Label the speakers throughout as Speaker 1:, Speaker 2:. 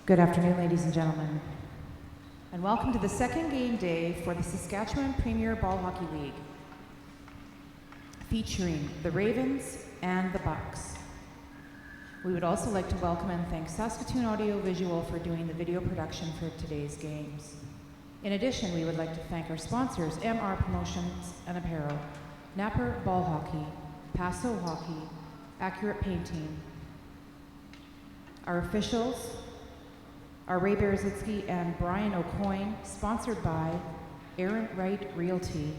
Speaker 1: Good afternoon, ladies and gentlemen, and welcome to the second game day for the Saskatchewan Premier Ball Hockey League, featuring the Ravens and the Bucks. We would also like to welcome and thank Saskatoon Audio Visual for doing the video production for today's games. In addition, we would like to thank our sponsors, MR Promotions and Apparel, Napper Ball Hockey, Paso Hockey, Accurate Painting, our officials, are Ray Berezitsky and Brian O'Coin, sponsored by Aaron Wright Realty.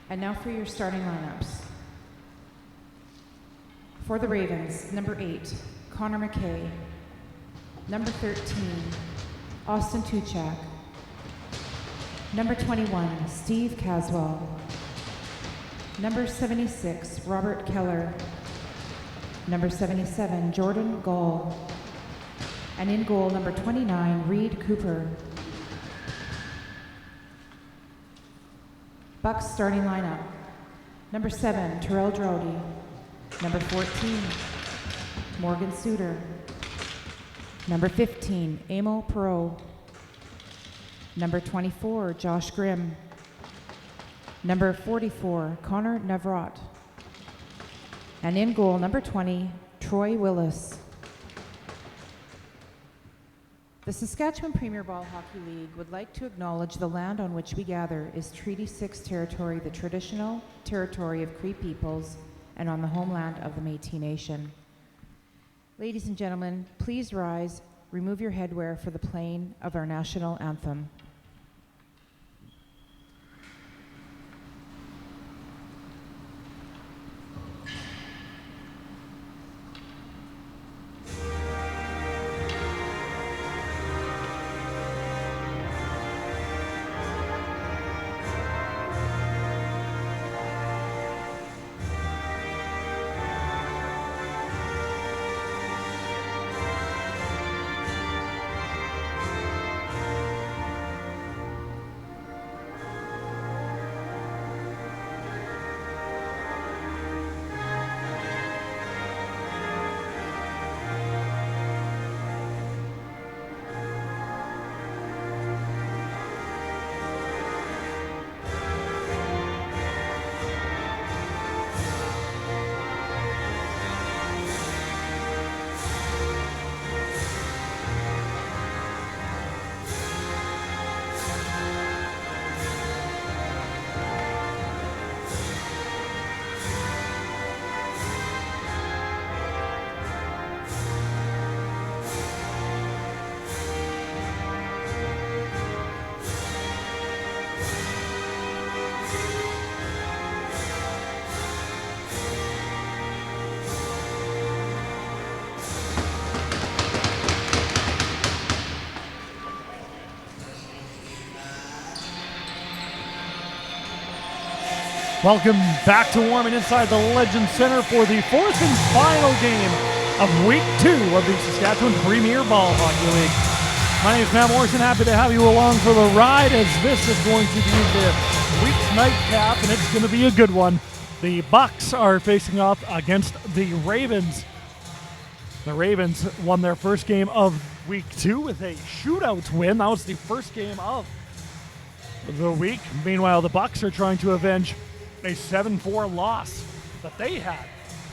Speaker 1: And now for your starting lineups. For the Ravens, number 8, Connor McKay. Number 13, Austin Tuchak. Number 21, Steve Caswell. Number 76, Robert Keller. Number 77, Jordan Gall. And in goal, number 29, Reed Cooper. Bucks starting lineup. Number 7, Terrell Drody. Number 14, Morgan Suter. Number 15, Emil Perreault. Number 24, Josh Grimm. Number 44, Connor Navrot. And in goal, number 20, Troy Willis. The Saskatchewan Premier Ball Hockey League would like to acknowledge the land on which we gather is Treaty 6 territory, the traditional territory of Cree peoples, and on the homeland of the Métis Nation. Ladies and gentlemen, please rise, remove your headwear for the playing of our national anthem.
Speaker 2: Welcome back to Warman inside the Legend Center for the fourth and final game of Week 2 of the Saskatchewan Premier Ball Hockey League. My name is Matt Morrison, happy to have you along for the ride as this is going to be the week's nightcap, and it's going to be a good one. The Bucks are facing off against the Ravens. The Ravens won their first game of Week 2 with a shootout win. That was the first game of the week. Meanwhile, the Bucks are trying to avenge a 7-4 loss that they had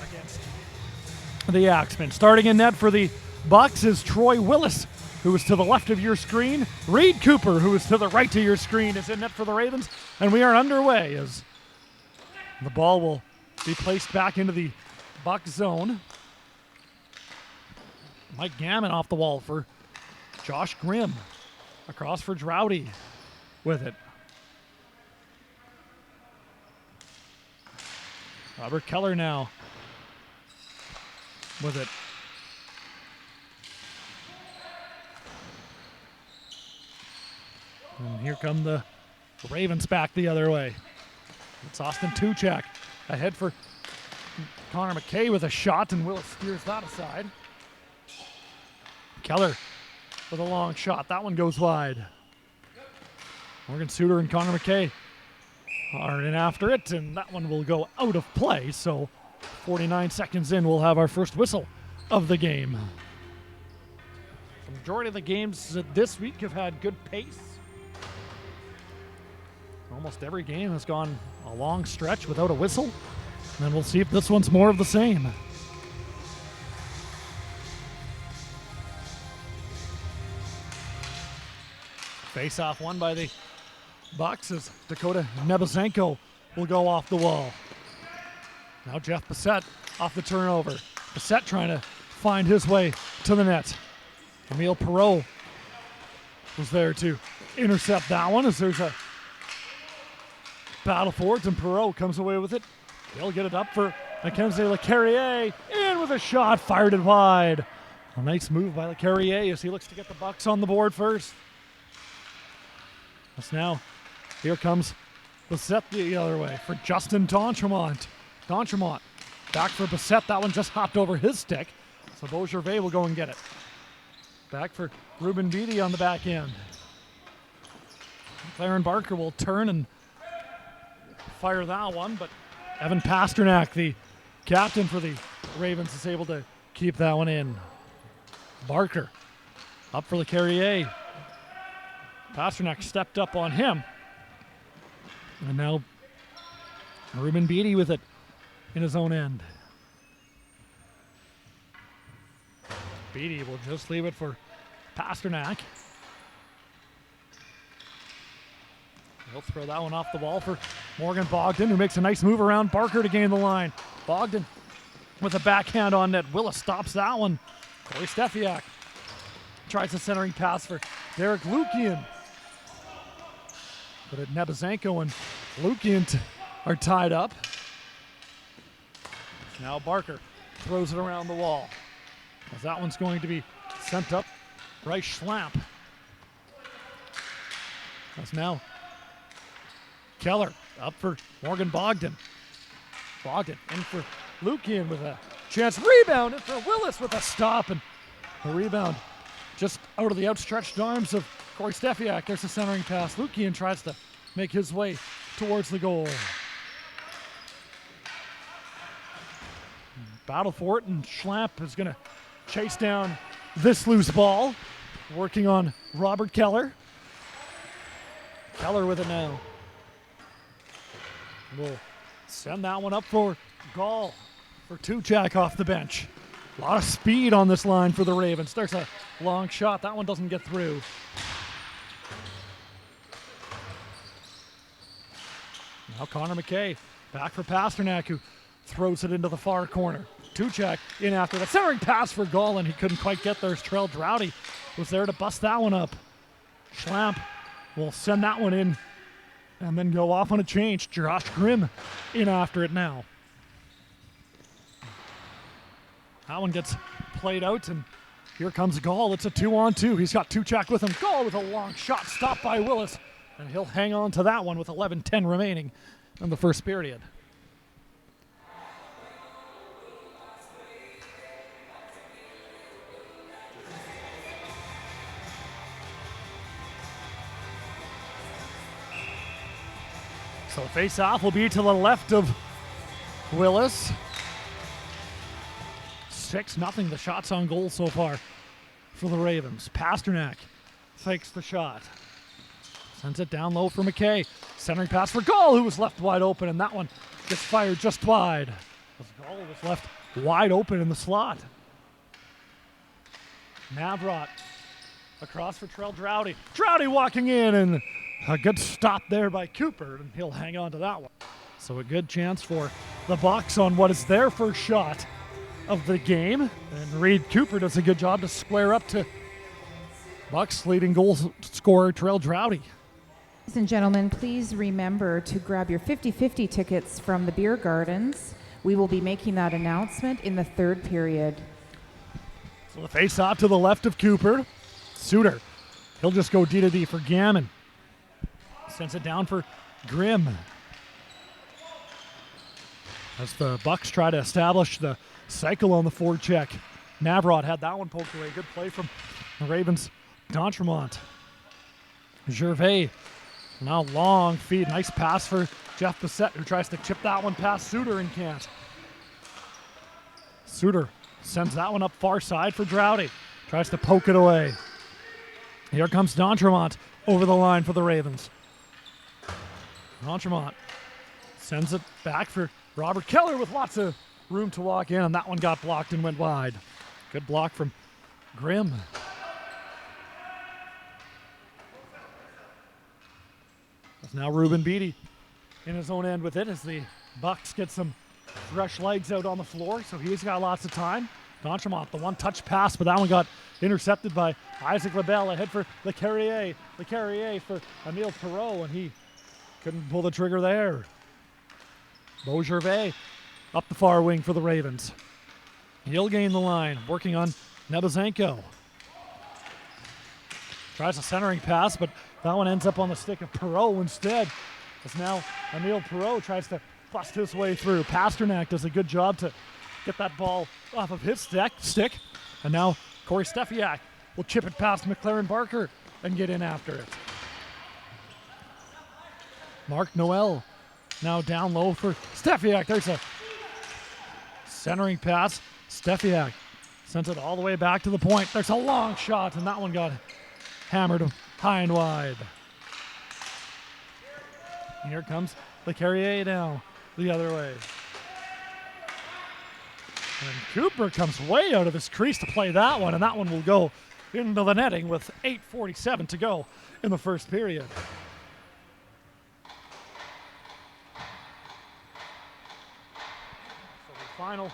Speaker 2: against the Axemen. Starting in net for the Bucks is Troy Willis, who is to the left of your screen. Reed Cooper, who is to the right of your screen, is in net for the Ravens. And we are underway as the ball will be placed back into the Buck zone. Mike Gammon off the wall for Josh Grimm. Across for Drowdy with it. Robert Keller now with it. And here come the Ravens back the other way. It's Austin Tuchak ahead for Connor McKay with a shot, and Willis steers that aside. Keller with a long shot. That one goes wide. Morgan Suter and Connor McKay are in after it, and that one will go out of play. So 49 seconds in, we'll have our first whistle of the game. The majority of the games this week have had good pace. Almost every game has gone a long stretch without a whistle. And then we'll see if this one's more of the same. Face-off won by the Bucks as Dakota Nebesenko will go off the wall. Now Jeff Bissett off the turnover. Bissett trying to find his way to the net. Emile Perreault was there to intercept that one as there's a battle for it, and Perreault comes away with it. He'll get it up for Mackenzie Lecarrier. In with a shot, fired it wide. A nice move by Lecarrier as he looks to get the Bucks on the board first. As now, here comes Bissett the other way for Justin D'Entremont. D'Entremont back for Bissett. That one just hopped over his stick. So Beaugervais will go and get it. Back for Ruben Beatty on the back end. Clarence Barker will turn and fire that one, but Evan Pasternak, the captain for the Ravens, is able to keep that one in. Barker up for Lecarrier. Pasternak stepped up on him. And now Ruben Beatty with it in his own end. Beatty will just leave it for Pasternak. He'll throw that one off the wall for Morgan Bogdan, who makes a nice move around Barker to gain the line. Bogdan with a backhand on net. Willis stops that one. Corey Steffiak tries the centering pass for Derek Lukian. But Nebesenko and Lukian are tied up. Now Barker throws it around the wall. As that one's going to be sent up. Bryce Schlamp. That's now Keller up for Morgan Bogdan. Bogdan in for Lukian with a chance. Rebound in for Willis with a stop. And the rebound just out of the outstretched arms of Corey Steffiak. There's a centering pass. Lukian tries to make his way towards the goal. Battle for it, and Schlamp is going to chase down this loose ball. Working on Robert Keller. Keller with it now. We'll send that one up for Gall for Tuchak off the bench. A lot of speed on this line for the Ravens. There's a long shot. That one doesn't get through. Now Connor McKay back for Pasternak, who throws it into the far corner. Tuchak in after the centering pass for Gall, and he couldn't quite get there. Trell Drowdy was there to bust that one up. Schlamp will send that one in and then go off on a change. Josh Grimm in after it now. That one gets played out, and here comes Gall. It's a 2-on-2. He's got Tuchak with him. Gall with a long shot stopped by Willis, and he'll hang on to that one with 11:10 remaining in the first period. So the face-off will be to the left of Willis. 6-0 the shots on goal so far for the Ravens. Pasternak fakes the shot. Sends it down low for McKay. Centering pass for Gall, who was left wide open, and that one gets fired just wide. Gall was left wide open in the slot. Navrat across for Trell Drowdy. Drowdy walking in, and a good stop there by Cooper, and he'll hang on to that one. So a good chance for the Bucks on what is their first shot of the game. And Reed Cooper does a good job to square up to Bucks leading goal scorer Trell Drowdy.
Speaker 1: Ladies and gentlemen, please remember to grab your 50-50 tickets from the beer gardens. We will be making that announcement in the third period.
Speaker 2: So the face-off to the left of Cooper. Suter, he'll just go D-to-D for Gammon. Sends it down for Grimm. As the Bucks try to establish the cycle on the forecheck. Navrod had that one poked away. Good play from the Ravens. D'Entremont. Gervais. Now long feed. Nice pass for Jeff Bissett, who tries to chip that one past Suter and can't. Suter sends that one up far side for Drowdy. Tries to poke it away. Here comes D'Entremont over the line for the Ravens. D'Entremont sends it back for Robert Keller with lots of room to walk in, and that one got blocked and went wide. Good block from Grimm. It's now Ruben Beatty in his own end with it as the Bucks get some fresh legs out on the floor, so he's got lots of time. D'Entremont, the one-touch pass, but that one got intercepted by Isaac LaBelle ahead for LeCarrier. LeCarrier for Emile Perreault, and he couldn't pull the trigger there. Beau Gervais up the far wing for the Ravens. He'll gain the line, working on Nebuzenko. Tries a centering pass, but that one ends up on the stick of Perreault instead. As now Emile Perreault tries to bust his way through. Pasternak does a good job to get that ball off of his stick. And now Corey Steffiak will chip it past McLaren Barker and get in after it. Mark Noel now down low for Steffiak. There's a centering pass. Steffiak sends it all the way back to the point. There's a long shot, and that one got hammered high and wide. And here comes LeCarrier now the other way. And Cooper comes way out of his crease to play that one, and that one will go into the netting with 8:47 to go in the first period. So the final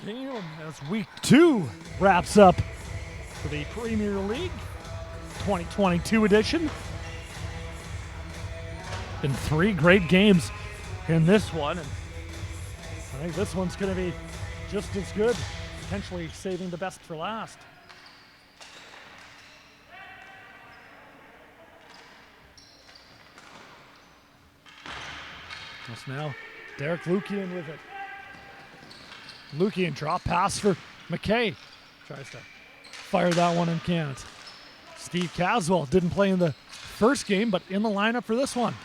Speaker 2: game as week 2 wraps up for the Premier League 2022 edition. Been 3 great games in this one, and I think this one's going to be just as good, potentially saving the best for last. That's now Derek Lukian with it. Lukian drop pass for McKay. Tries to fire that one and can't. Steve Caswell didn't play in the first game, but in the lineup for this one.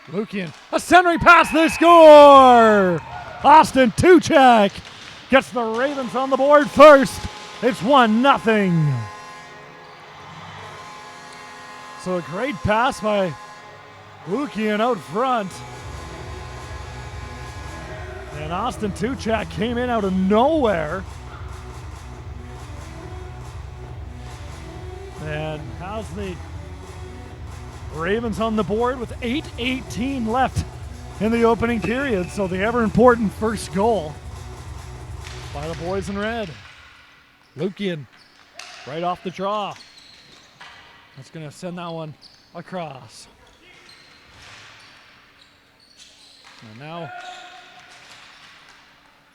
Speaker 2: Lukian, a centering pass, they score! Austin Tuchek gets the Ravens on the board first. It's 1-0. So a great pass by Lukian out front. And Austin Tuchek came in out of nowhere. And has the Ravens on the board with 8:18 left in the opening period. So the ever-important first goal by the boys in red. Lukian right off the draw. That's going to send that one across. And now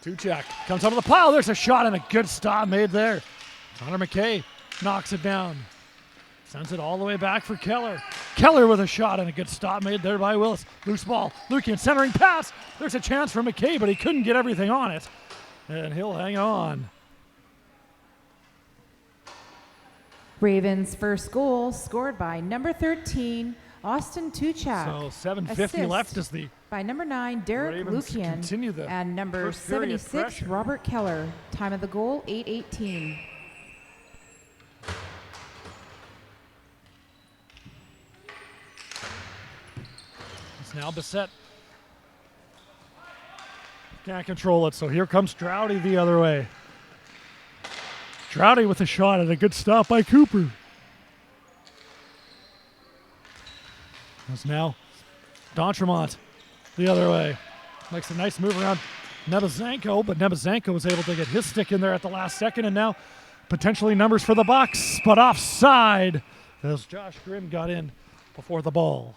Speaker 2: Tuchek comes out of the pile. There's a shot and a good stop made there. Connor McKay knocks it down. Sends it all the way back for Keller. Keller with a shot and a good stop made there by Willis. Loose ball. Lukian centering pass. There's a chance for McKay, but he couldn't get everything on it. And he'll hang on.
Speaker 1: Ravens' first goal scored by number 13, Austin Tuchak.
Speaker 2: So 7:50 left as the
Speaker 1: by number 9, Derek
Speaker 2: Ravens continue
Speaker 1: Lukian.
Speaker 2: the
Speaker 1: And number
Speaker 2: first period
Speaker 1: 76,
Speaker 2: pressure.
Speaker 1: Robert Keller. Time of the goal, 8:18.
Speaker 2: It's now Bissett. Can't control it, so here comes Trouty the other way. Trouty with a shot and a good stop by Cooper. It's now D'Entremont the other way. Makes a nice move around Nebezhenko, but Nebezhenko was able to get his stick in there at the last second, and now potentially numbers for the Bucks, but offside as Josh Grimm got in before the ball.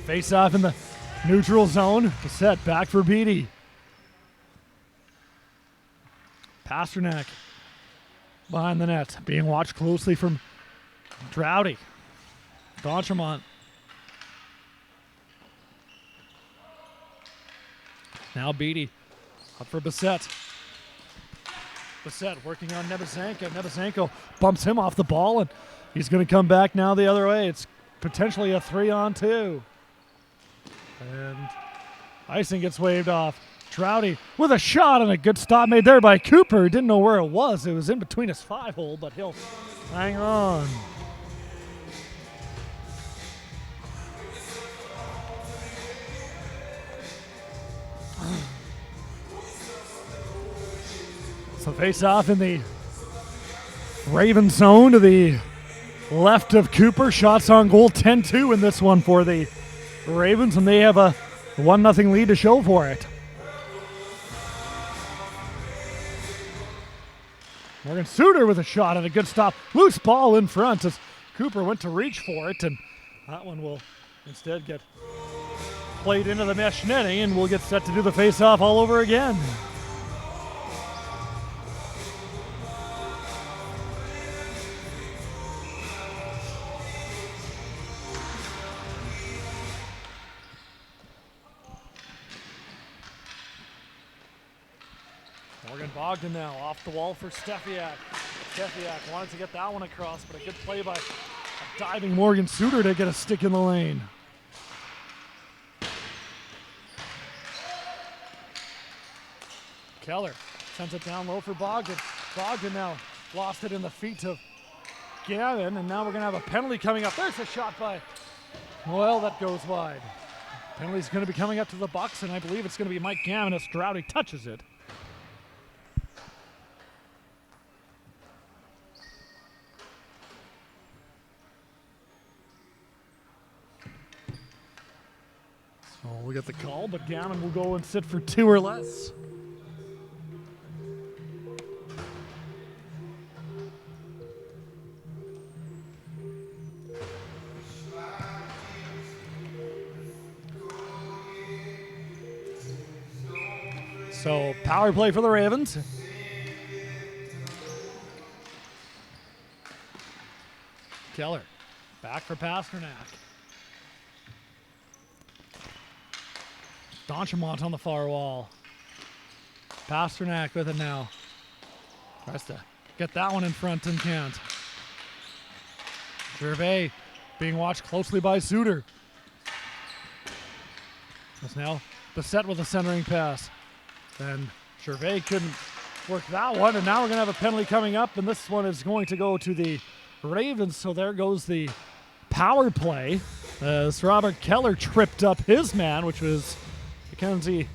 Speaker 2: Face off in the neutral zone. Bissett back for Beatty. Pasternak behind the net, being watched closely from Trouty. D'Entremont. Now Beatty up for Bissett. Bissett working on Nebezhenko. Nebezhenko bumps him off the ball, and he's going to come back now the other way. It's potentially a 3-on-2. And icing gets waved off. Trouty with a shot and a good stop made there by Cooper. Didn't know where it was. It was in between his 5-hole, but he'll hang on. So face off in the Raven zone to the left of Cooper. Shots on goal, 10-2 in this one for the Ravens, and they have a 1-0 lead to show for it. Morgan Suter with a shot and a good stop. Loose ball in front as Cooper went to reach for it, and that one will instead get played into the mesh netting, and we'll get set to do the face-off all over again. Morgan Bogdan now off the wall for Steffiak. Steffiak wanted to get that one across, but a good play by a diving Morgan Suter to get a stick in the lane. Keller sends it down low for Bogdan. Bogdan now lost it in the feet of Gavin, and now we're going to have a penalty coming up. There's a shot by, well, that goes wide. Penalty's going to be coming up to the Bucks, and I believe it's going to be Mike Gavin as Trouty touches it. So we'll get the call, but Gammon will go and sit for 2 or less. So power play for the Ravens. Keller back for Pasternak. D'Entremont on the far wall. Pasternak with it now. Tries to get that one in front and can't. Gervais being watched closely by Suter. It's now Bissett with a centering pass. Then Gervais couldn't work that one, and now we're going to have a penalty coming up, and this one is going to go to the Ravens, so there goes the power play as Robert Keller tripped up his man, which was Mackenzie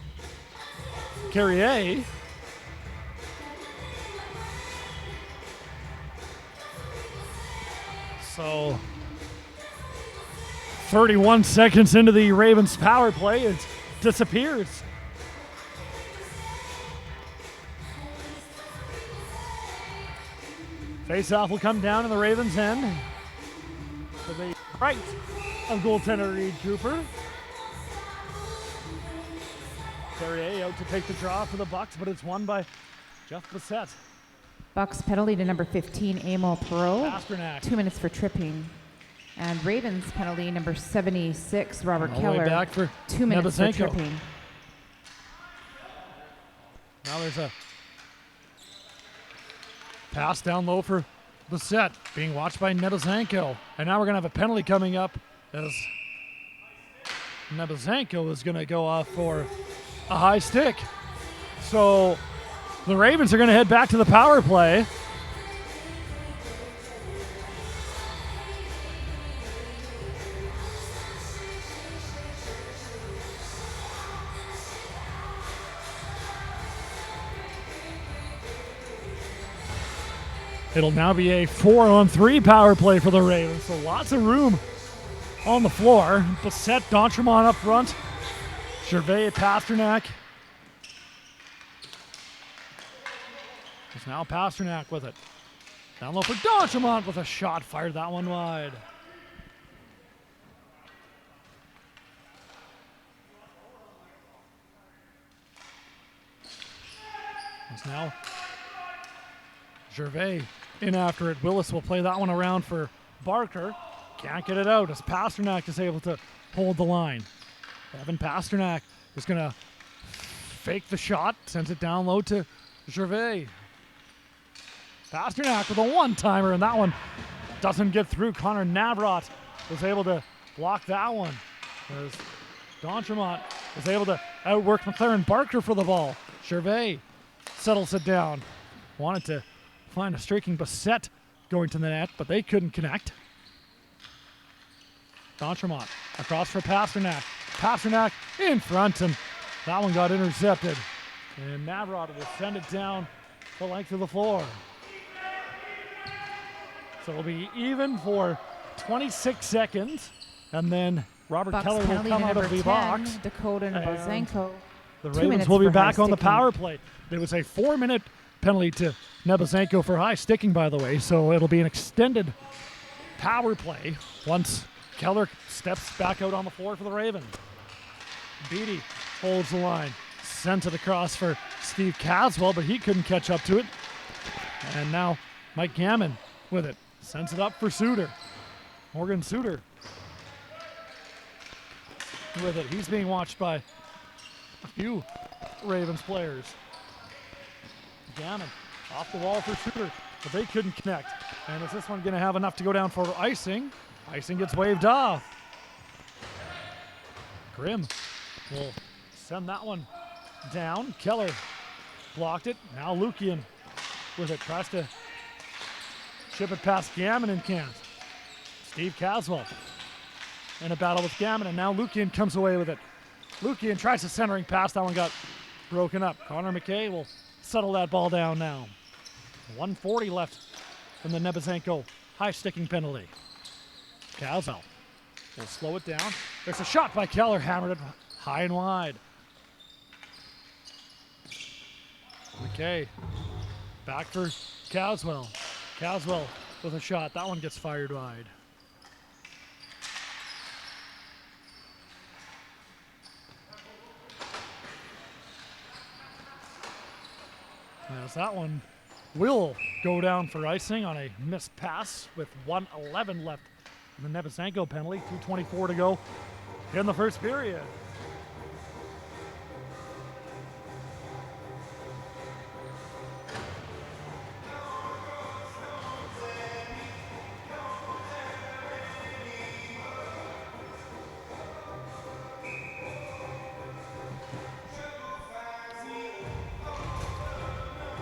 Speaker 2: Carrier. So 31 seconds into the Ravens power play, it disappears. Face-off will come down in the Ravens' end. So right of goaltender Reed Cooper. Carrier out to take the draw for the Bucks, but it's won by Jeff Bissett.
Speaker 1: Bucks penalty to number 15, Emil Perreault.
Speaker 2: Pasternak.
Speaker 1: 2 minutes for tripping. And Ravens penalty number 76, Robert
Speaker 2: All the way
Speaker 1: Keller.
Speaker 2: back for
Speaker 1: 2 minutes for
Speaker 2: Nebesenko.
Speaker 1: tripping.
Speaker 2: Now there's a pass down low for Bissett, being watched by Nebesenko. And now we're going to have a penalty coming up as Nebesenko is going to go off for a high stick. So the Ravens are going to head back to the power play. It'll now be a 4-on-3 power play for the Ravens, so lots of room on the floor. Bissett, D'Entremont up front. Gervais, Pasternak. It's now Pasternak with it. Down low for D'Entremont with a shot. Fired that one wide. It's now Gervais in after it. Willis will play that one around for Barker. Can't get it out as Pasternak is able to hold the line. Evan Pasternak is going to fake the shot, sends it down low to Gervais. Pasternak with a one-timer, and that one doesn't get through. Connor Navrot was able to block that one as D'Entremont was able to outwork McLaren Barker for the ball. Gervais settles it down. Wanted to find a streaking Bissett going to the net, but they couldn't connect. D'Entremont across for Pasternak. Pasternak in front, and that one got intercepted. And Navrot will send it down the length of the floor. So it'll be even for 26 seconds, and then Robert
Speaker 1: Bucks
Speaker 2: Keller will
Speaker 1: penalty
Speaker 2: come
Speaker 1: to
Speaker 2: out of
Speaker 1: number
Speaker 2: the
Speaker 1: 10,
Speaker 2: box.
Speaker 1: Dakota Nebesenko.
Speaker 2: The
Speaker 1: 2
Speaker 2: Ravens
Speaker 1: minutes
Speaker 2: will be
Speaker 1: for high
Speaker 2: back on the
Speaker 1: sticking.
Speaker 2: power play. There was a 4-minute penalty to Nebesenko for high sticking, by the way, so it'll be an extended power play once Keller steps back out on the floor for the Ravens. Beatty holds the line, sent it across for Steve Caswell, but he couldn't catch up to it. And now Mike Gammon with it, sends it up for Suter. Morgan Suter with it. He's being watched by a few Ravens players. Gammon off the wall for Suter, but they couldn't connect. And is this one going to have enough to go down for icing? Icing gets waved off. Grimm will send that one down. Keller blocked it. Now Lukian with it. Tries to ship it past Gammon and can't. Steve Caswell in a battle with Gammon, and now Lukian comes away with it. Lukian tries to centering pass. That one got broken up. Connor McKay will settle that ball down now. 1:40 left from the Nebesenko high sticking penalty. Caswell will slow it down. There's a shot by Keller, hammered it high and wide. McKay back for Caswell. Caswell with a shot. That one gets fired wide. As that one will go down for icing on a missed pass with 1:11 left in the Nebesenko penalty. 2:24 to go in the first period.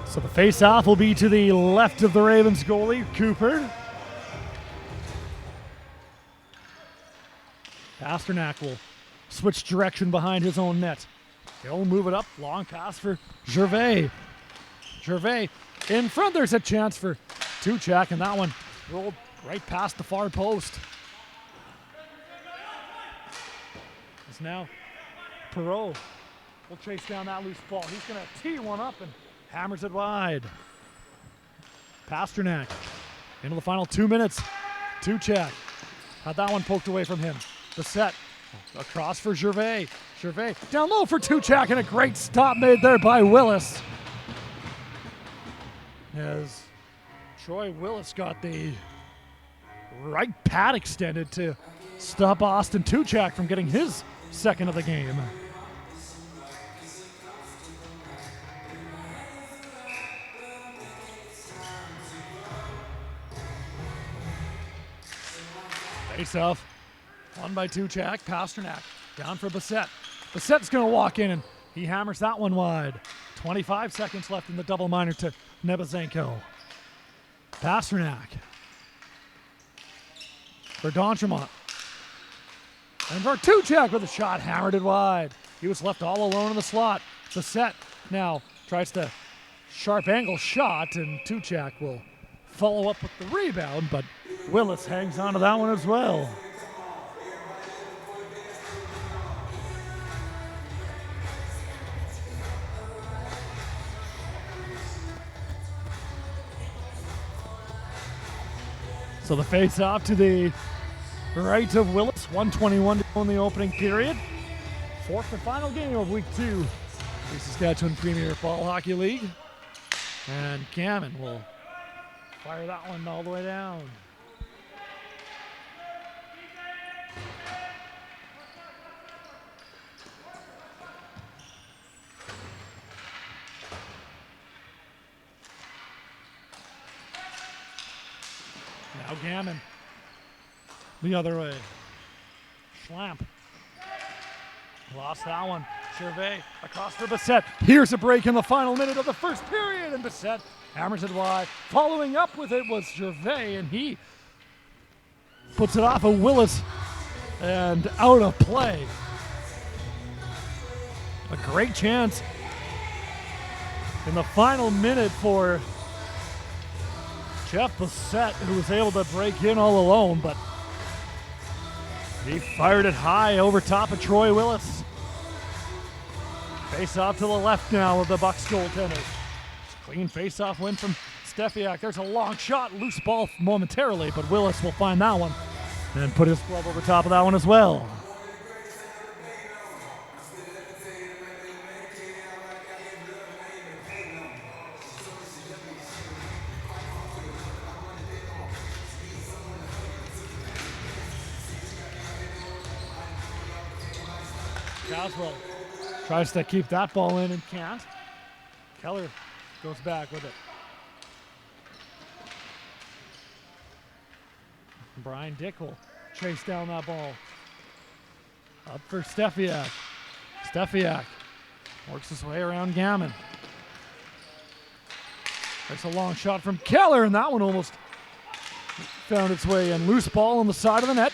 Speaker 2: So the face-off will be to the left of the Ravens goalie, Cooper. Pasternak will switch direction behind his own net. He'll move it up, long pass for Gervais. Gervais in front, there's a chance for Tuchak, and that one rolled right past the far post. It's now Perreault will chase down that loose ball. He's going to tee one up and hammers it wide. Pasternak into the final 2 minutes. Tuchak Had that one poked away from him. The set across for Gervais. Gervais down low for Tuchak, and a great stop made there by Willis. As Troy Willis got the right pad extended to stop Austin Tuchak from getting his second of the game. Face off, won by Tuchak. Pasternak down for Bissett. Bissett's going to walk in, and he hammers that one wide. 25 seconds left in the double minor to Nebezenko. Pasternak for D'Entremont. And for Tuchak with a shot, hammered it wide. He was left all alone in the slot. Bissett now tries to sharp angle shot, and Tuchak will follow up with the rebound, but Willis hangs on to that one as well. So the face off to the right of Willis, 1:21 to go in the opening period. Fourth and final game of week 2 of the Saskatchewan Premier Ball Hockey League. And Gammon will fire that one all the way down. Now Gammon the other way. Schlamp lost that one. Gervais across for Bissett. Here's a break in the final minute of the first period, and Bissett hammers it wide. Following up with it was Gervais, and he puts it off of Willis and out of play. A great chance in the final minute for Jeff Bissett, who was able to break in all alone, but he fired it high over top of Troy Willis. Face off to the left now of the Bucks goaltender. Clean face-off win from Steffiak. There's a long shot, loose ball momentarily, but Willis will find that one and put his glove over top of that one as well. Caswell tries to keep that ball in and can't. Keller goes back with it. Brian Dick will chase down that ball. Up for Steffiak. Steffiak works his way around Gammon. There's a long shot from Keller, and that one almost found its way in. Loose ball on the side of the net.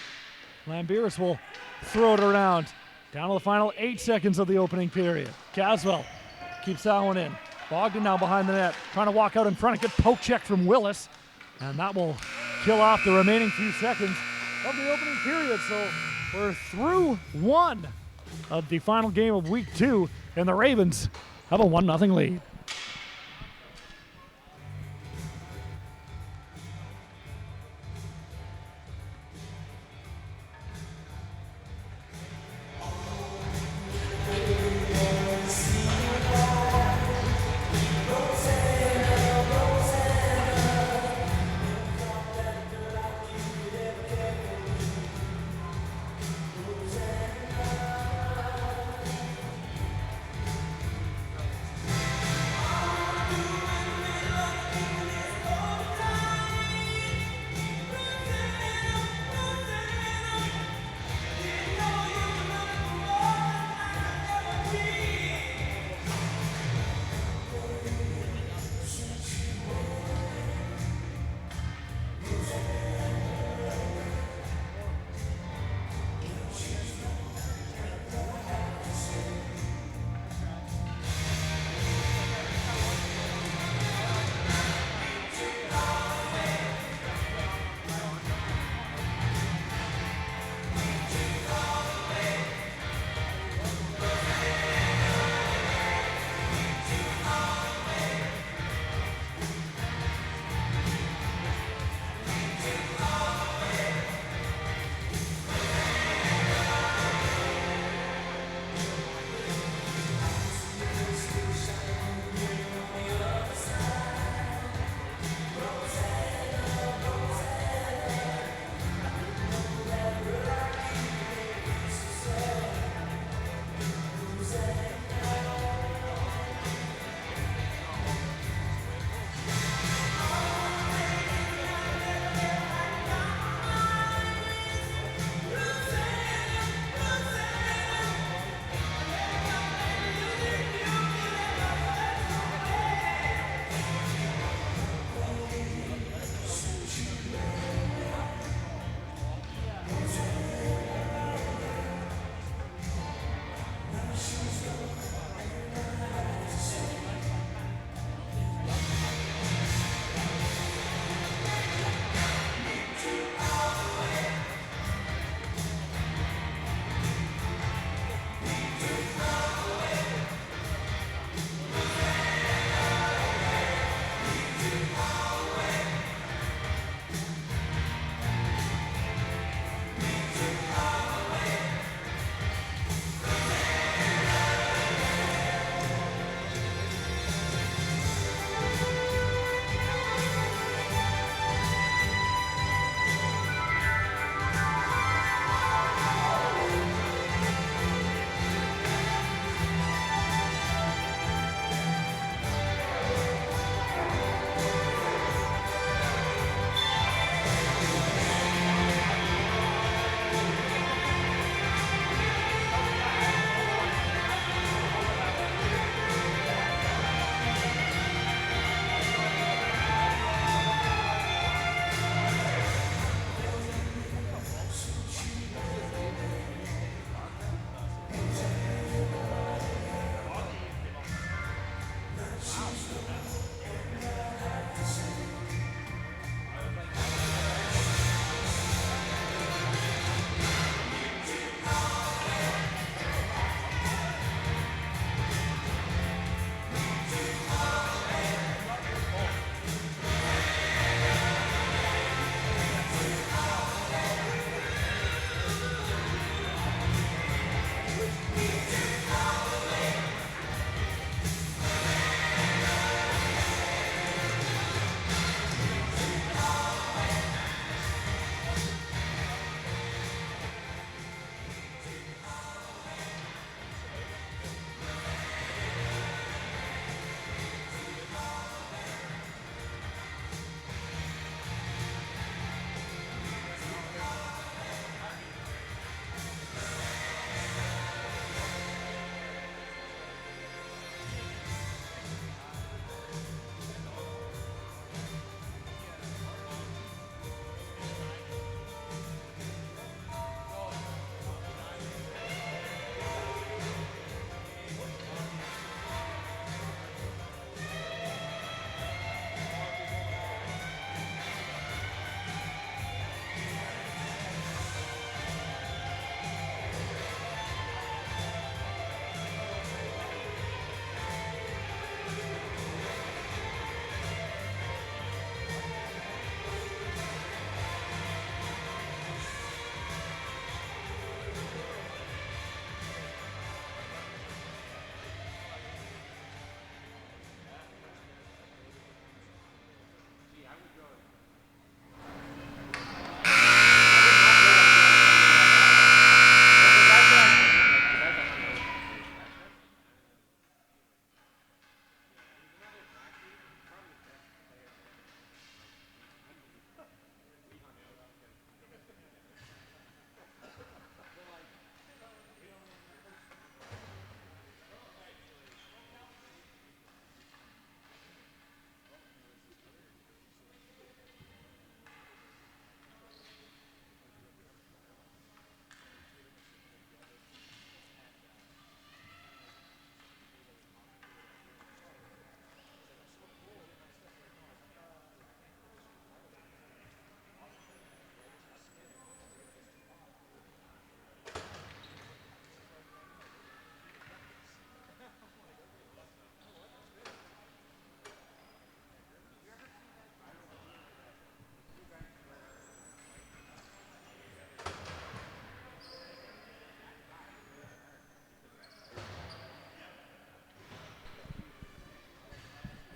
Speaker 2: Lambiris will throw it around. Down to the final 8 seconds of the opening period. Caswell keeps that one in. Bogdan now behind the net, trying to walk out in front. A good poke check from Willis, and that will kill off the remaining few seconds of the opening period. So we're through one of the final game of week 2, and the Ravens have a 1-0 lead.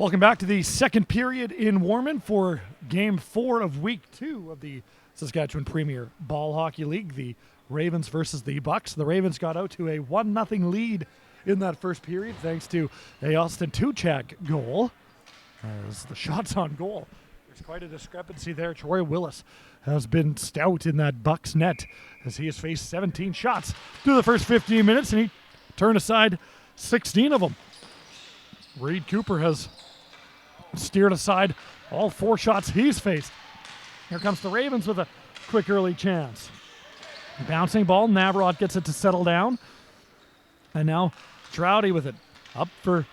Speaker 2: Welcome back to the second period in Warman for Game 4 of Week 2 of the Saskatchewan Premier Ball Hockey League. The Ravens versus the Bucks. The Ravens got out to a 1-0 lead in that first period thanks to a Austin Tuchak goal. As the shots on goal, there's quite a discrepancy there. Troy Willis has been stout in that Bucks net as he has faced 17 shots through the first 15 minutes, and he turned aside 16 of them. Reed Cooper has steered aside all 4 shots he's faced. Here comes the Ravens with a quick early chance. Bouncing ball, Navrat gets it to settle down. And now Trouty with it. Up for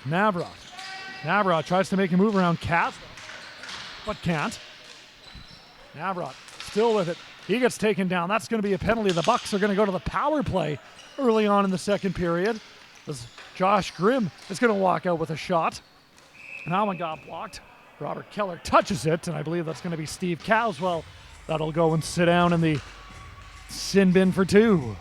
Speaker 2: Navrat. Navrat tries to make a move around Caswell, but can't. Navrat still with it. He gets taken down. That's going to be a penalty. The Bucks are going to go to the power play early on in the second period, as Josh Grimm is going to walk out with a shot. And that one got blocked. Robert Keller touches it, and I believe that's going to be Steve Caswell. That'll go and sit down in the sin bin for 2.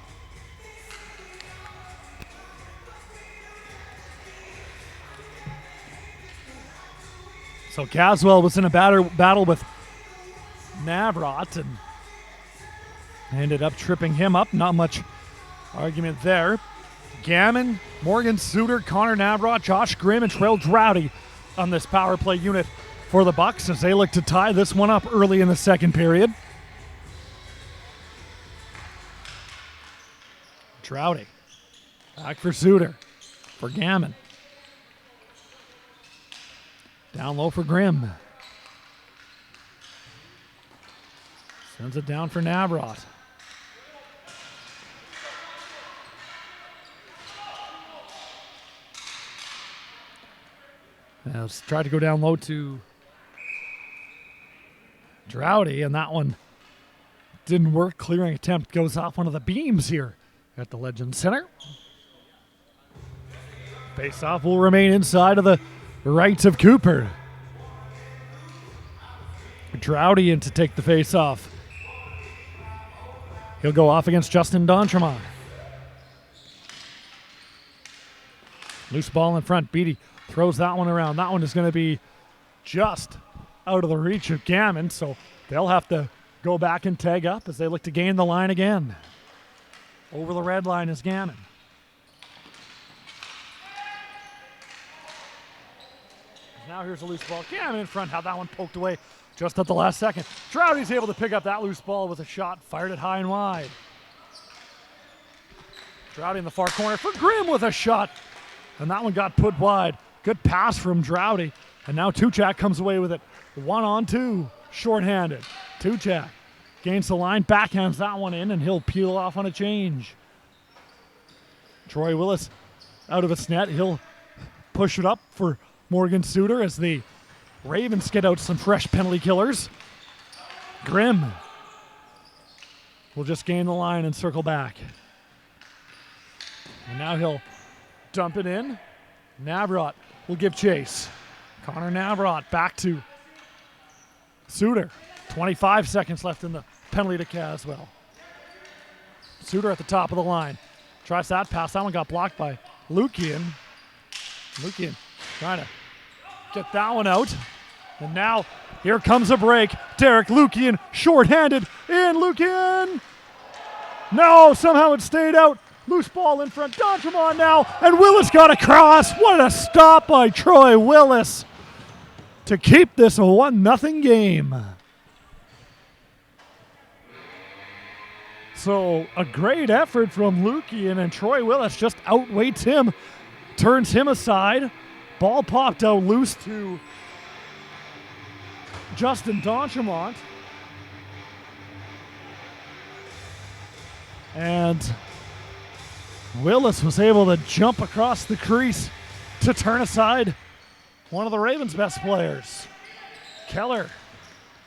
Speaker 2: So Caswell was in a battle with Navrat and ended up tripping him up. Not much argument there. Gammon, Morgan Suter, Connor Navrat, Josh Grimm, and Trail Trouty on this power play unit for the Bucks as they look to tie this one up early in the second period. Trouty back for Suter, for Gammon. Down low for Grimm. Sends it down for Navrat. Now let's try to go down low to Trouty, and that one didn't work. Clearing attempt goes off one of the beams here at the Legend Center. Face-off will remain inside of the rights of Cooper. Trouty in to take the face-off. He'll go off against Justin D'Entremont. Loose ball in front. Beatty throws that one around. That one is going to be just out of the reach of Gammon, so they'll have to go back and tag up as they look to gain the line again. Over the red line is Gammon. Now here's a loose ball. Gammon in front. Had that one poked away just at the last second. Trouty's able to pick up that loose ball with a shot. Fired it high and wide. Trouty in the far corner for Grimm with a shot. And that one got put wide. Good pass from Trouty. And now Tuchak comes away with it. 1-on-2. Shorthanded. Tuchak gains the line. Backhands that one in, and he'll peel off on a change. Troy Willis out of its net. He'll push it up for Morgan Suter as the Ravens get out some fresh penalty killers. Grimm will just gain the line and circle back. And now he'll dump it in. Navrat will give chase. Connor Navrat back to Suter. 25 seconds left in the penalty to Caswell. Suter at the top of the line. Tries that pass. That one got blocked by Lukian. Lukian trying to get that one out. And now here comes a break. Derek Lukian shorthanded in. Lukian. No, somehow it stayed out. Loose ball in front. D'Entremont now. And Willis got across. What a stop by Troy Willis to keep this a 1-0 game. So a great effort from Lukian, and Troy Willis just outweights him. Turns him aside. Ball popped out loose to Justin D'Entremont. And Willis was able to jump across the crease to turn aside one of the Ravens' best players. Keller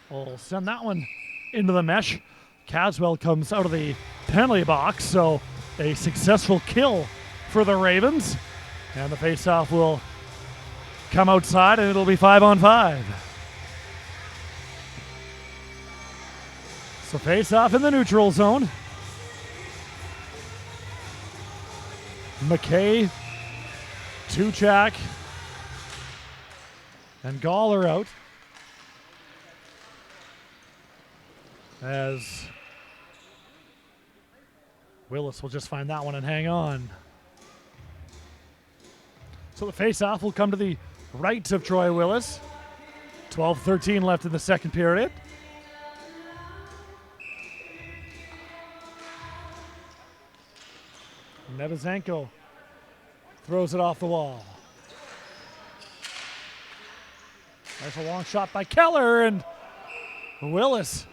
Speaker 2: will send that one into the mesh. Caswell comes out of the penalty box, so a successful kill for the Ravens. And the faceoff will come outside, and it'll be 5-on-5. So faceoff in the neutral zone. McKay, Tuchak, And Gawler out. As Willis will just find that one and hang on. So the face-off will come to the right of Troy Willis. 12-13 left in the second period. Nevezenko throws it off the wall. There's a long shot by Keller, and Willis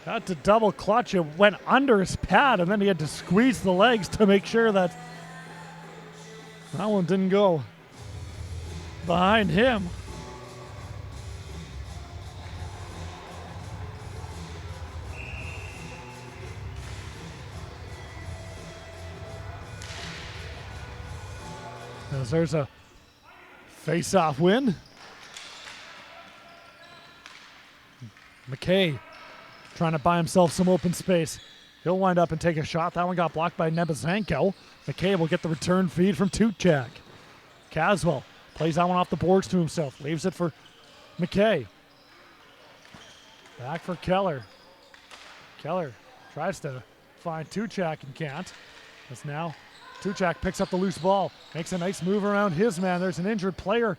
Speaker 2: had to double clutch. It went under his pad, and then he had to squeeze the legs to make sure that one didn't go behind him. As there's a face-off win. McKay trying to buy himself some open space. He'll wind up and take a shot. That one got blocked by Nebezenko. McKay will get the return feed from Tuchak. Caswell plays that one off the boards to himself. Leaves it for McKay. Back for Keller. Keller tries to find Tuchak and can't. As now Tuchak picks up the loose ball. Makes a nice move around his man. There's an injured player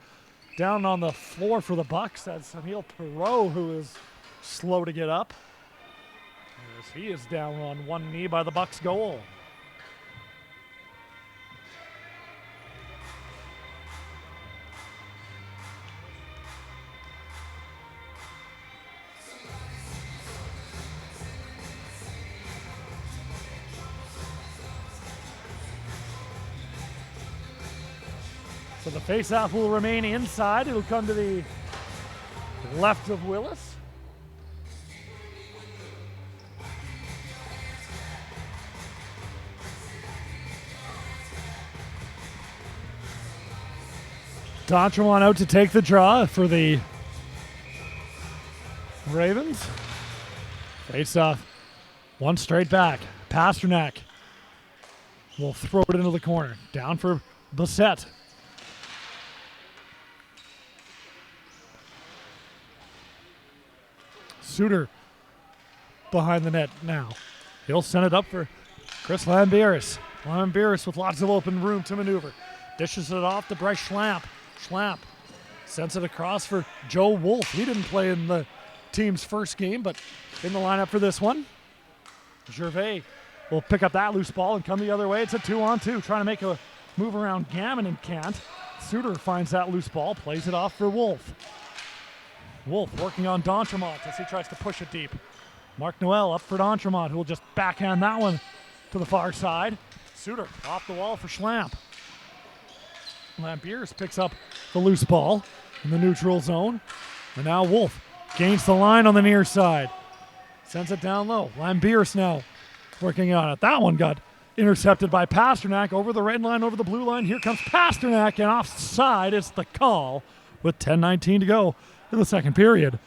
Speaker 2: down on the floor for the Bucks. That's Emile Perreault, who is slow to get up. As he is down on one knee by the Bucks goal. So the faceoff will remain inside. It'll come to the left of Willis. D'Entremont out to take the draw for the Ravens. Face off. One straight back. Pasternak will throw it into the corner. Down for Bissett. Suter behind the net now. He'll send it up for Chris Lambiris. Lambiris with lots of open room to maneuver. Dishes it off to Bryce Schlamp. Schlamp sends it across for Joe Wolf. He didn't play in the team's first game, but in the lineup for this one. Gervais will pick up that loose ball and come the other way. It's a 2-on-2, trying to make a move around Gammon and can't. Suter finds that loose ball, plays it off for Wolf. Wolf working on D'Entremont as he tries to push it deep. Mark Noel up for D'Entremont, who will just backhand that one to the far side. Suter off the wall for Schlamp. Lambiris picks up the loose ball in the neutral zone. And now Wolf gains the line on the near side. Sends it down low. Lambiris now working on it. That one got intercepted by Pasternak over the red line, over the blue line. Here comes Pasternak, and offside is the call with 10:19 to go in the second period.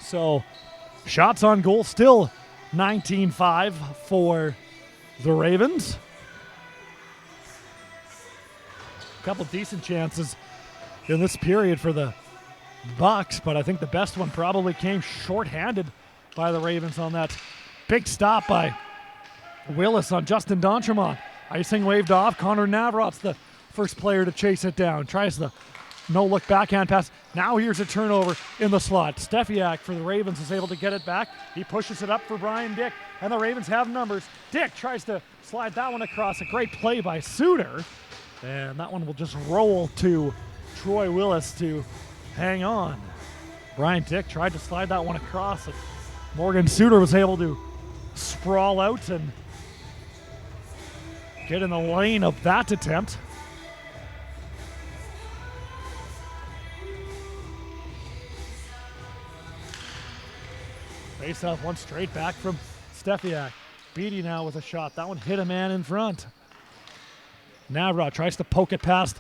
Speaker 2: So shots on goal still 19-5 for the Ravens. A couple decent chances in this period for the Bucks, but I think the best one probably came shorthanded by the Ravens on that big stop by Willis on Justin D'Entremont. Icing waved off. Connor Navrot's the first player to chase it down. Tries the no-look backhand pass. Now here's a turnover in the slot. Steffiak for the Ravens is able to get it back. He pushes it up for Brian Dick, and the Ravens have numbers. Dick tries to slide that one across. A great play by Suter, and that one will just roll to Troy Willis to hang on. Brian Dick tried to slide that one across, and Morgan Suter was able to sprawl out and get in the lane of that attempt. Face off one straight back from Steffiak. Beatty now with a shot. That one hit a man in front. Navrot tries to poke it past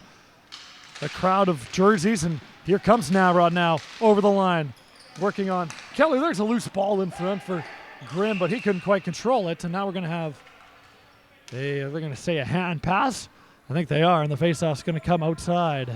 Speaker 2: the crowd of jerseys, and here comes Navrot now over the line. Working on Keller. There's a loose ball in front for Grimm, but he couldn't quite control it, and now we're going to have They're going to say a hand pass. I think they are, and the faceoff's going to come outside.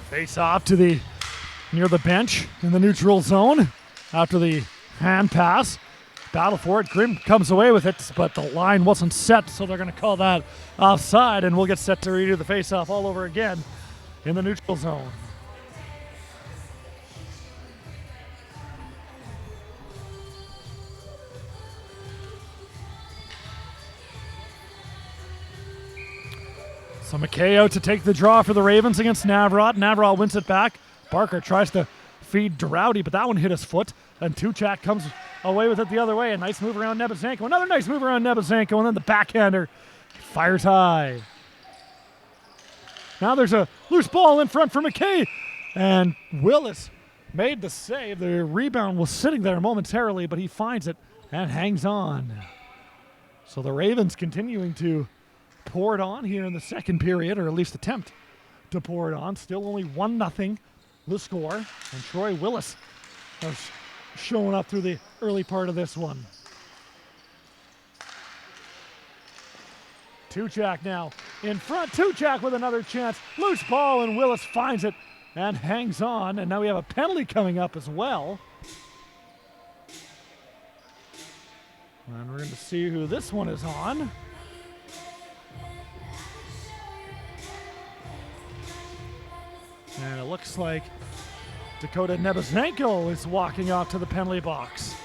Speaker 2: Face off to the near the bench in the neutral zone after the hand pass. Battle for it. Grimm comes away with it, but the line wasn't set, so they're going to call that offside, and we'll get set to redo the face-off all over again in the neutral zone. So McKay out to take the draw for the Ravens against Navrat. Navrat wins it back. Barker tries to feed Dorowdy, but that one hit his foot. And Tuchak comes away with it the other way. A nice move around Nebezhenko. Another nice move around Nebezhenko, and then the backhander fires high. Now there's a loose ball in front for McKay. And Willis made the save. The rebound was sitting there momentarily, but he finds it and hangs on. So the Ravens continuing to pour it on here in the second period, or at least attempt to pour it on. Still only 1-0 the score, and Troy Willis has shown up through the early part of this one. Tuchak now in front. Tuchak with another chance. Loose ball, and Willis finds it and hangs on, and now we have a penalty coming up as well. And we're going to see who this one is on. And it looks like Dakota Nebezhenko is walking off to the penalty box.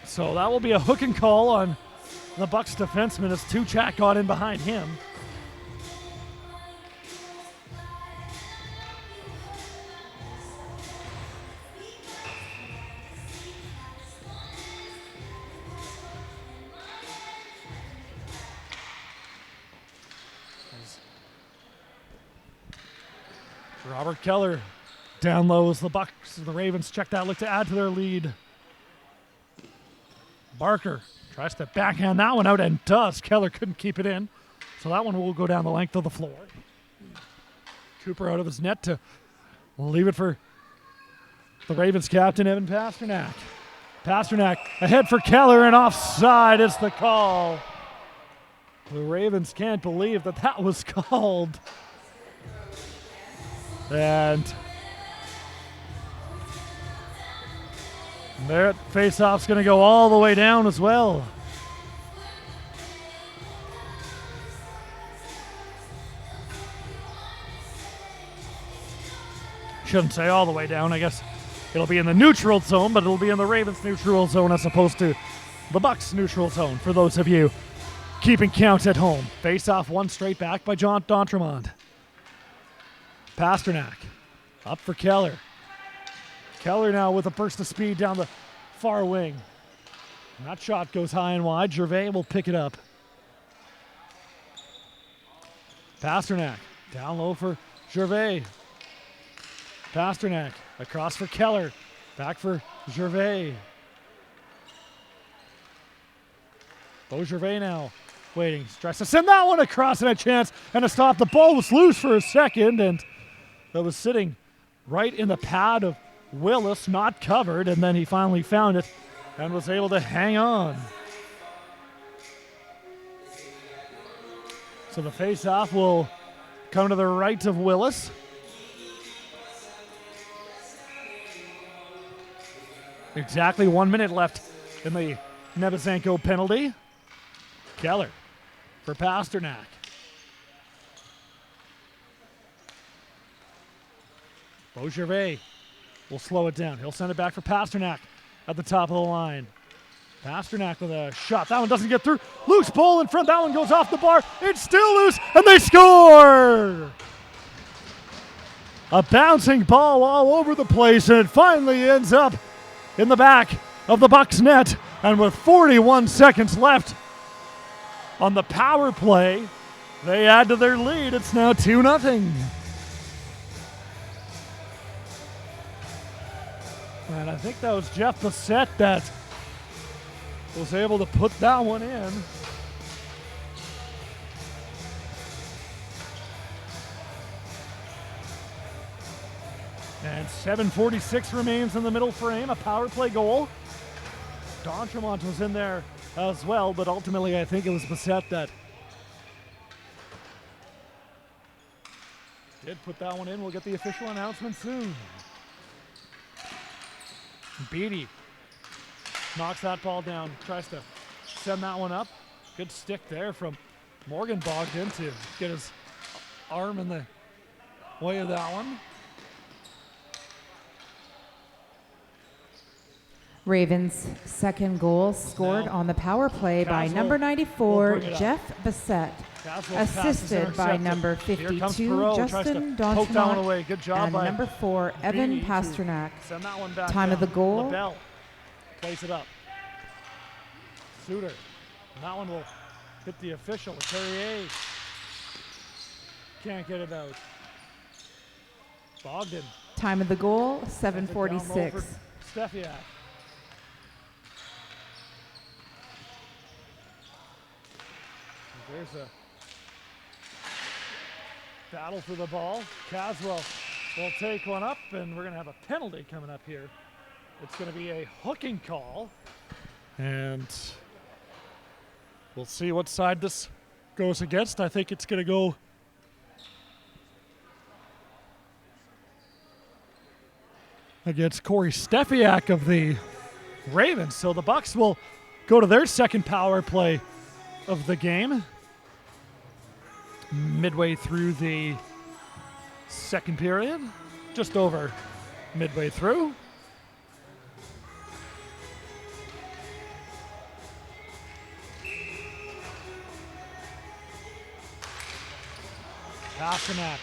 Speaker 2: So that will be a hook and call on the Bucks defenseman as Tuchak got in behind him. Robert Keller down low as the Bucks, the Ravens check that look to add to their lead. Barker tries to backhand that one out and does. Keller couldn't keep it in, so that one will go down the length of the floor. Cooper out of his net to leave it for the Ravens captain, Evan Pasternak. Pasternak ahead for Keller, and offside is the call. The Ravens can't believe that that was called. And that face-off's going to go all the way down as well. Shouldn't say all the way down. I guess it'll be in the neutral zone, but it'll be in the Ravens neutral zone as opposed to the Bucks neutral zone for those of you keeping count at home. Face-off one straight back by John D'Entremont. Pasternak up for Keller. Keller now with a burst of speed down the far wing. And that shot goes high and wide. Gervais will pick it up. Pasternak down low for Gervais. Pasternak across for Keller. Back for Gervais. Beau Gervais now waiting. Tries to send that one across and a chance and a stop. The ball was loose for a second, and that was sitting right in the pad of Willis, not covered, and then he finally found it and was able to hang on. So the face-off will come to the right of Willis. Exactly 1 minute left in the Nebezhenko penalty. Keller for Pasternak. Beau Gervais will slow it down. He'll send it back for Pasternak at the top of the line. Pasternak with a shot. That one doesn't get through. Loose ball in front. That one goes off the bar. It's still loose, and they score! A bouncing ball all over the place, and it finally ends up in the back of the Bucks net. And with 41 seconds left on the power play, they add to their lead. It's now 2-0. And I think that was Jeff Bassett that was able to put that one in. And 7:46 remains in the middle frame, a power play goal. D'Entremont was in there as well, but ultimately I think it was Bassett that did put that one in. We'll get the official announcement soon. Beatty knocks that ball down, tries to send that one up. Good stick there from Morgan Bogdan to get his arm in the way of that one.
Speaker 1: Ravens' second goal scored
Speaker 2: Now,
Speaker 1: on the power play by
Speaker 2: Caswell
Speaker 1: number
Speaker 2: will
Speaker 1: 94,
Speaker 2: bring it up.
Speaker 1: Jeff Bassett.
Speaker 2: Caswell's pass is
Speaker 1: Assisted by
Speaker 2: intercepted.
Speaker 1: number
Speaker 2: Here comes
Speaker 1: 52,
Speaker 2: Perreault, tries
Speaker 1: Justin
Speaker 2: to poke that one
Speaker 1: D'Entremont,
Speaker 2: away. Good job
Speaker 1: and
Speaker 2: by
Speaker 1: number 4, Evan
Speaker 2: Beatty to
Speaker 1: Pasternak.
Speaker 2: send that one back
Speaker 1: Time of
Speaker 2: down.
Speaker 1: the goal.
Speaker 2: LaBelle plays it up. Suter. And that one will hit the official. Carrier can't get it out. Bogdan.
Speaker 1: Time of the goal,
Speaker 2: Sends it down low
Speaker 1: 7:46.
Speaker 2: for Steffiak. There's a battle for the ball. Caswell will take one up, and we're going to have a penalty coming up here. It's going to be a hooking call, and we'll see what side this goes against. I think it's going to go against Corey Steffiak of the Ravens. So the Bucks will go to their second power play of the game. Midway through the second period, just over midway through. Pasternak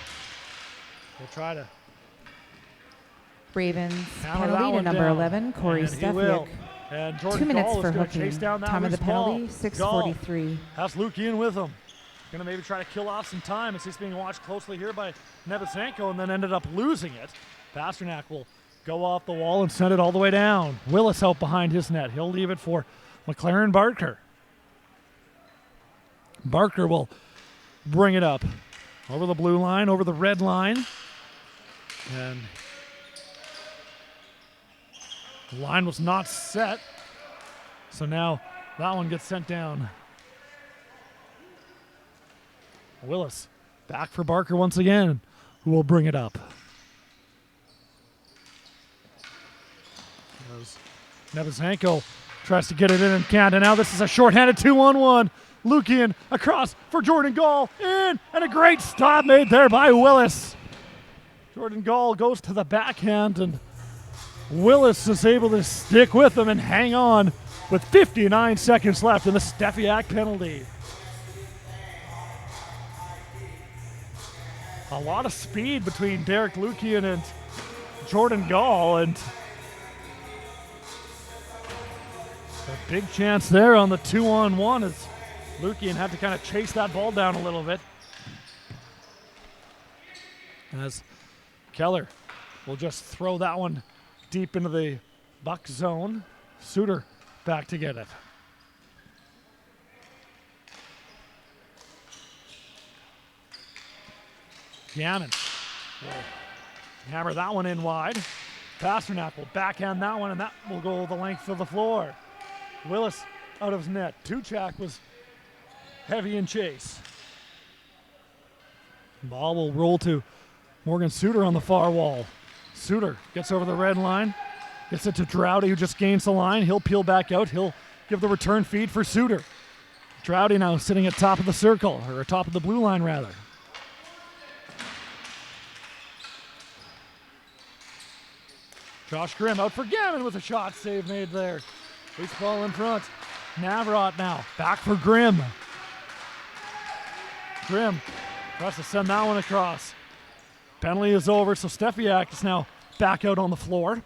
Speaker 2: will try to
Speaker 1: Ravens
Speaker 2: hammer that
Speaker 1: penalty to
Speaker 2: one
Speaker 1: number
Speaker 2: down.
Speaker 1: 11, Corey
Speaker 2: And he will.
Speaker 1: Steffiak.
Speaker 2: And Jordan
Speaker 1: 2 minutes
Speaker 2: Gall
Speaker 1: for
Speaker 2: is going to chase
Speaker 1: hooking.
Speaker 2: down that
Speaker 1: Time of the
Speaker 2: loose ball.
Speaker 1: penalty,
Speaker 2: Gall
Speaker 1: 6:43.
Speaker 2: has Luke Ian with him. Going to maybe try to kill off some time as he's being watched closely here by Nevesenko, and then ended up losing it. Pasternak will go off the wall and send it all the way down. Willis out behind his net. He'll leave it for McLaren Barker. Barker will bring it up over the blue line, over the red line. And the line was not set. So now that one gets sent down. Willis back for Barker once again, who will bring it up. As Nevesenko tries to get it in and can't, and now this is a shorthanded 2-on-1. Lukian across for Jordan Gall, in, and a great stop made there by Willis. Jordan Gall goes to the backhand, and Willis is able to stick with him and hang on with 59 seconds left in the Steffiak penalty. A lot of speed between Derek Lukian and Jordan Gall, and a big chance there on the 2-on-1 as Lukian had to kind of chase that ball down a little bit. As Keller will just throw that one deep into the Buck zone. Suter back to get it. Gannon will hammer that one in wide. Pasternak will backhand that one, and that will go the length of the floor. Willis out of his net. Tuchak was heavy in chase. Ball will roll to Morgan Suter on the far wall. Suter gets over the red line, gets it to Drowdy, who just gains the line. He'll peel back out. He'll give the return feed for Suter. Drowdy now sitting at top of the circle, or top of the blue line rather. Josh Grimm out for Gammon with a shot save made there. Loose ball in front. Navarrete now back for Grimm. Grimm tries to send that one across. Penalty is over, so Steffiak is now back out on the floor.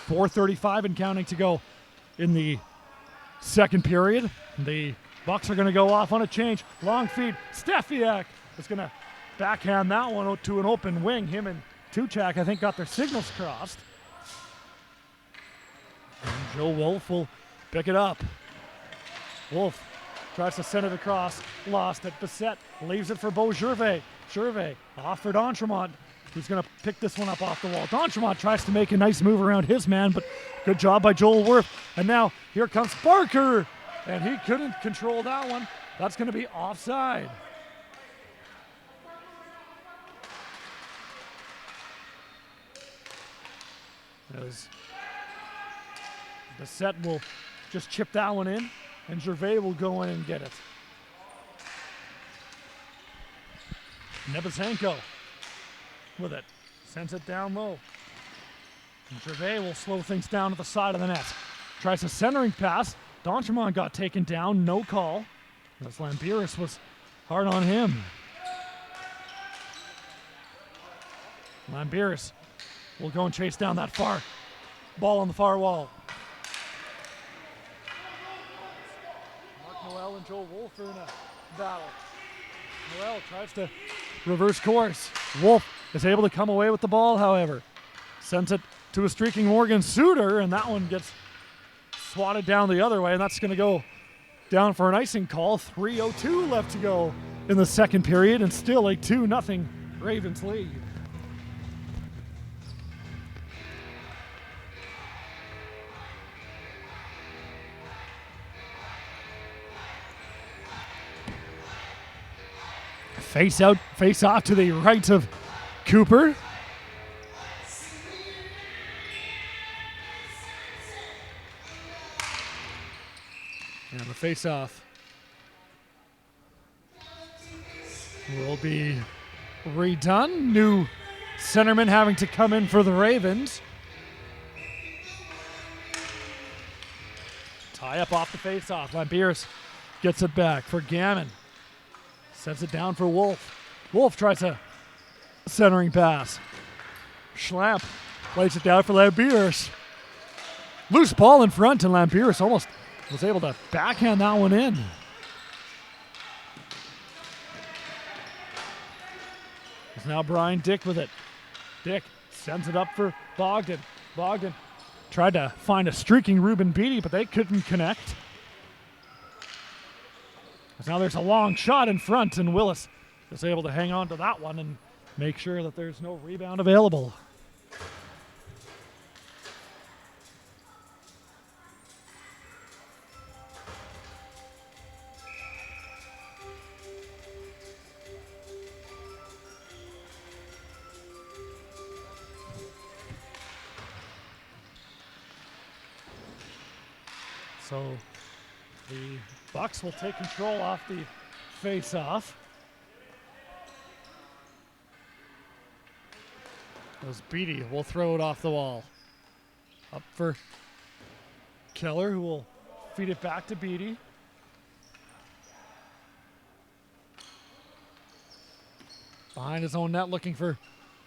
Speaker 2: 4:35 and counting to go in the second period. The Bucks are going to go off on a change. Long feed. Steffiak is going to backhand that one to an open wing. Him and Tuchak, I think, got their signals crossed. Joe Wolf will pick it up. Wolf tries to send it across. Lost it. Bissett leaves it for Beau Gervais. Gervais off for D'Entremont, who's going to pick this one up off the wall. D'Entremont tries to make a nice move around his man, but good job by Joel Worth. And now here comes Barker, and he couldn't control that one. That's going to be offside. As Bissett will just chip that one in, and Gervais will go in and get it. Nebesenko with it. Sends it down low. And Gervais will slow things down to the side of the net. Tries a centering pass. D'Entremont got taken down. No call. As Lambiris was hard on him. Lambiris will go and chase down that far ball on the far wall. Mark Noel and Joel Wolf are in a battle. Noel tries to reverse course. Wolf is able to come away with the ball, however. Sends it to a streaking Morgan Suter, and that one gets swatted down the other way, and that's going to go down for an icing call. 3:02 left to go in the second period, and still a 2-0 Ravens lead. Face off to the right of Cooper. And the face off will be redone. New centerman having to come in for the Ravens. Tie up off the face off. Lambiris gets it back for Gammon. Sets it down for Wolf. Wolf tries a centering pass. Schlamp lays it down for Lambiris. Loose ball in front, and Lambiris almost was able to backhand that one in. It's now Brian Dick with it. Dick sends it up for Bogdan. Bogdan tried to find a streaking Ruben Beatty, but they couldn't connect. Now there's a long shot in front, and Willis is able to hang on to that one and make sure that there's no rebound available. So the Bucks will take control off the face-off. As Beatty will throw it off the wall. Up for Keller, who will feed it back to Beatty. Behind his own net, looking for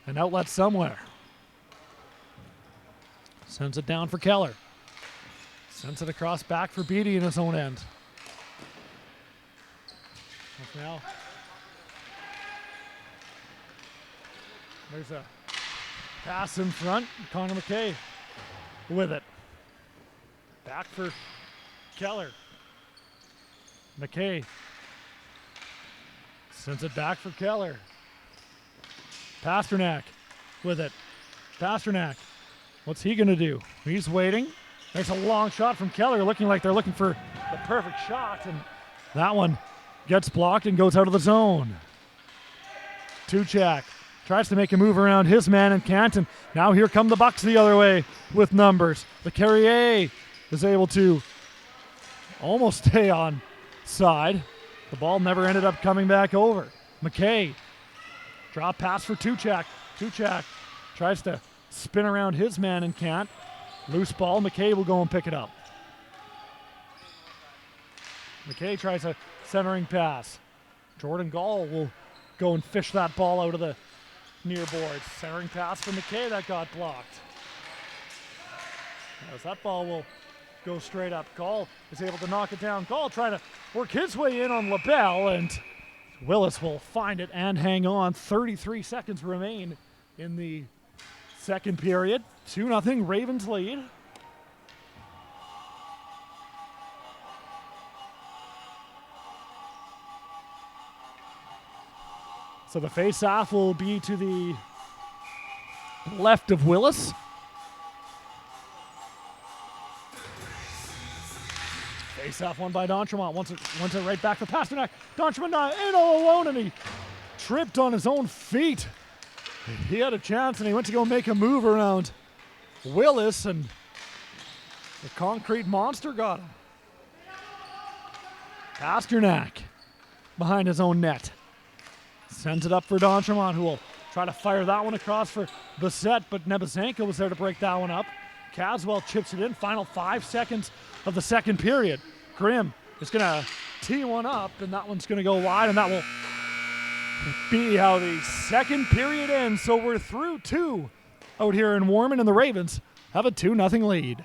Speaker 2: an outlet somewhere. Sends it down for Keller. Sends it across back for Beatty in his own end. Now there's a pass in front. Connor McKay with it. Back for Keller. McKay sends it back for Keller. Pasternak with it. Pasternak, what's he going to do? He's waiting. There's a long shot from Keller, looking like they're looking for the perfect shot, and that one gets blocked and goes out of the zone. Tuchak tries to make a move around his man and can't, and now here come the Bucks the other way with numbers. The Carrier is able to almost stay on side. The ball never ended up coming back over. McKay, drop pass for Tuchak. Tuchak tries to spin around his man and can't. Loose ball, McKay will go and pick it up. McKay tries a centering pass. Jordan Gall will go and fish that ball out of the near boards. Centering pass for McKay, that got blocked. As that ball will go straight up. Gall is able to knock it down. Gall trying to work his way in on LaBelle, and Willis will find it and hang on. 33 seconds remain in the second period. 2-0 Ravens lead. So the face-off will be to the left of Willis. Face-off won by D'Entremont. Wants it right back to Pasternak. D'Entremont in all alone, and he tripped on his own feet. He had a chance, and he went to go make a move around Willis, and the concrete monster got him. Pasternak behind his own net. Sends it up for D'Entremont, who will try to fire that one across for Bissett, but Nebezhenko was there to break that one up. Caswell chips it in. Final 5 seconds of the second period. Grimm is going to tee one up, and that one's going to go wide, and that will be how the second period ends. So we're through 2 out here in Warman, and the Ravens have a 2-0 lead.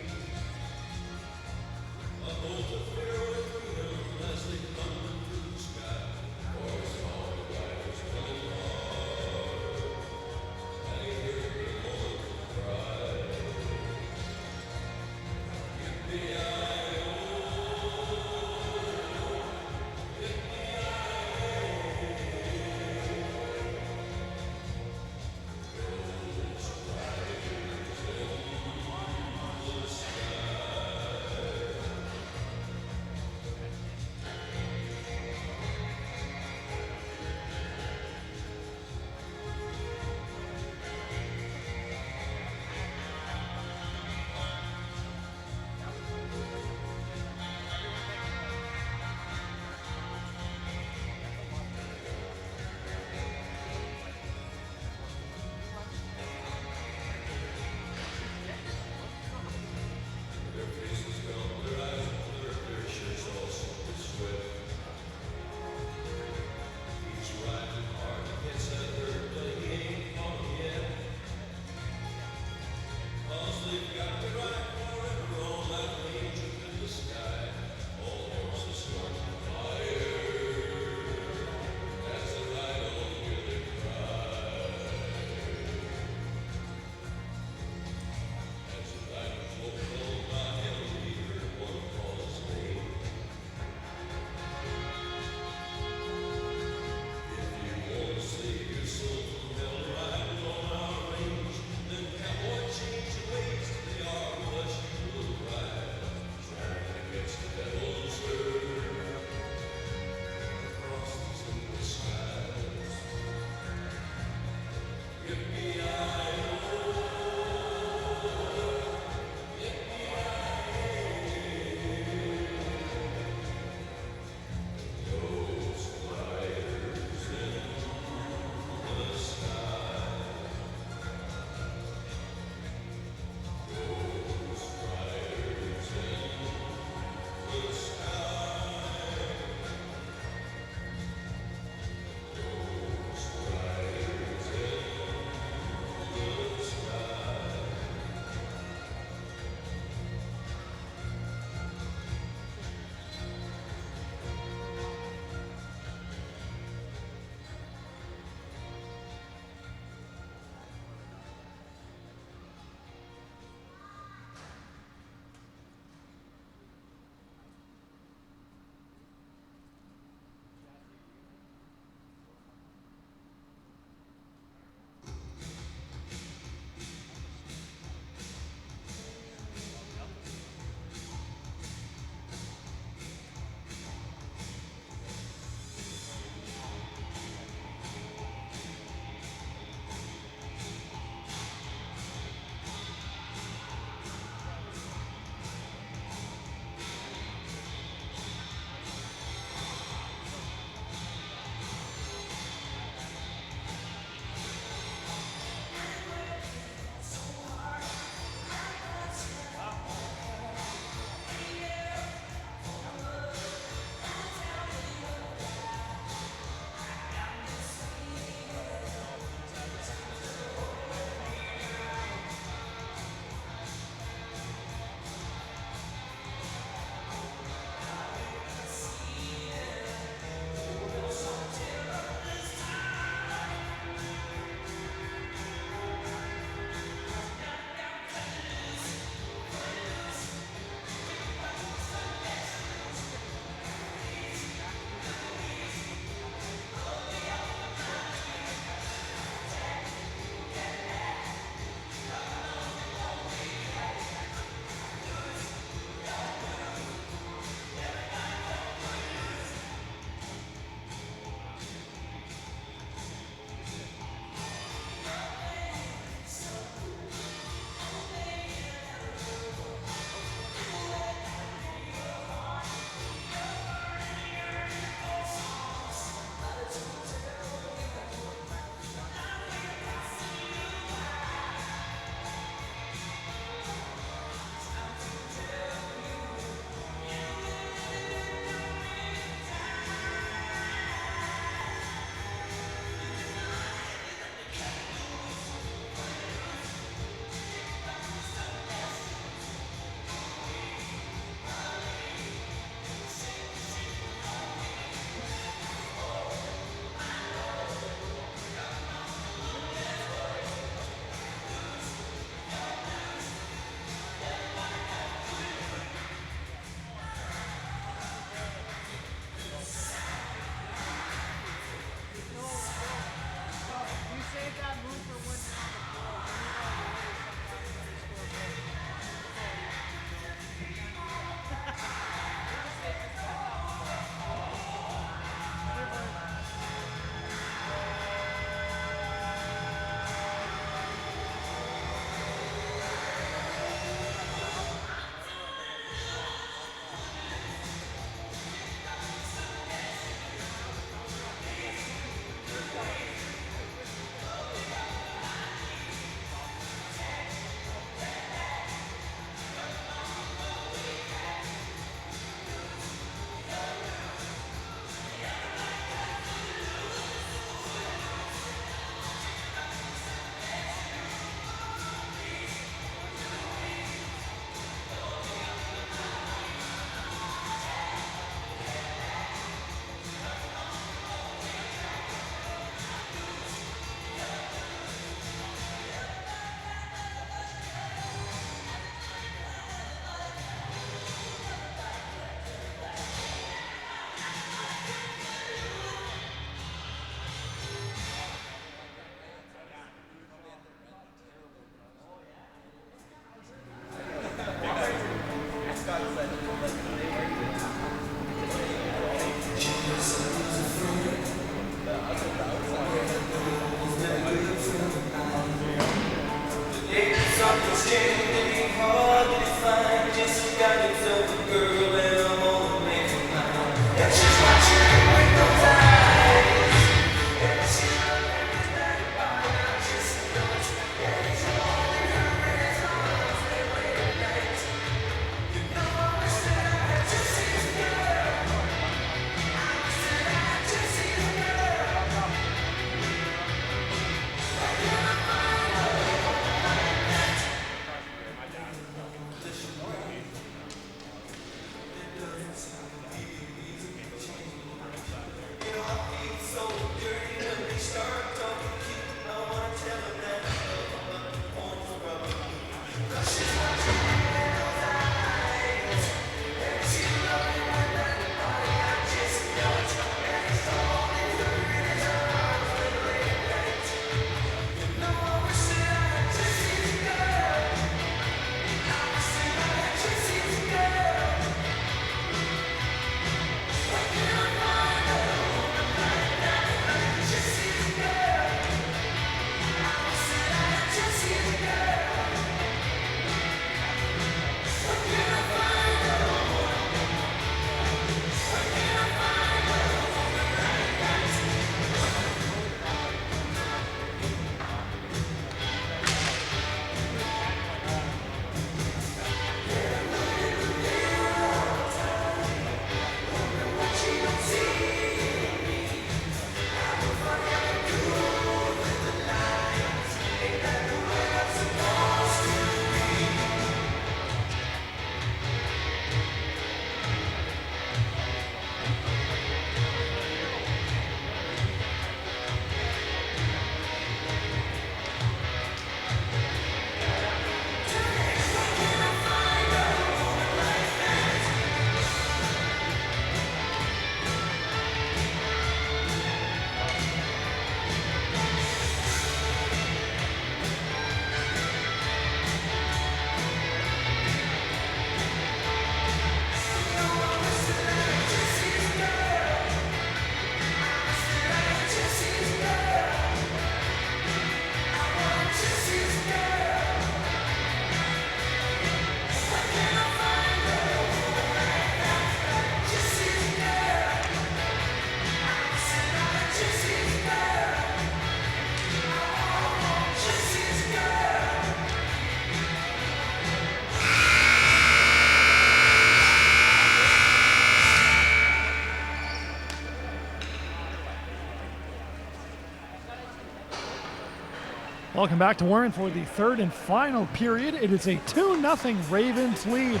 Speaker 2: Welcome back to Warren for the third and final period. It is a 2-0 Ravens lead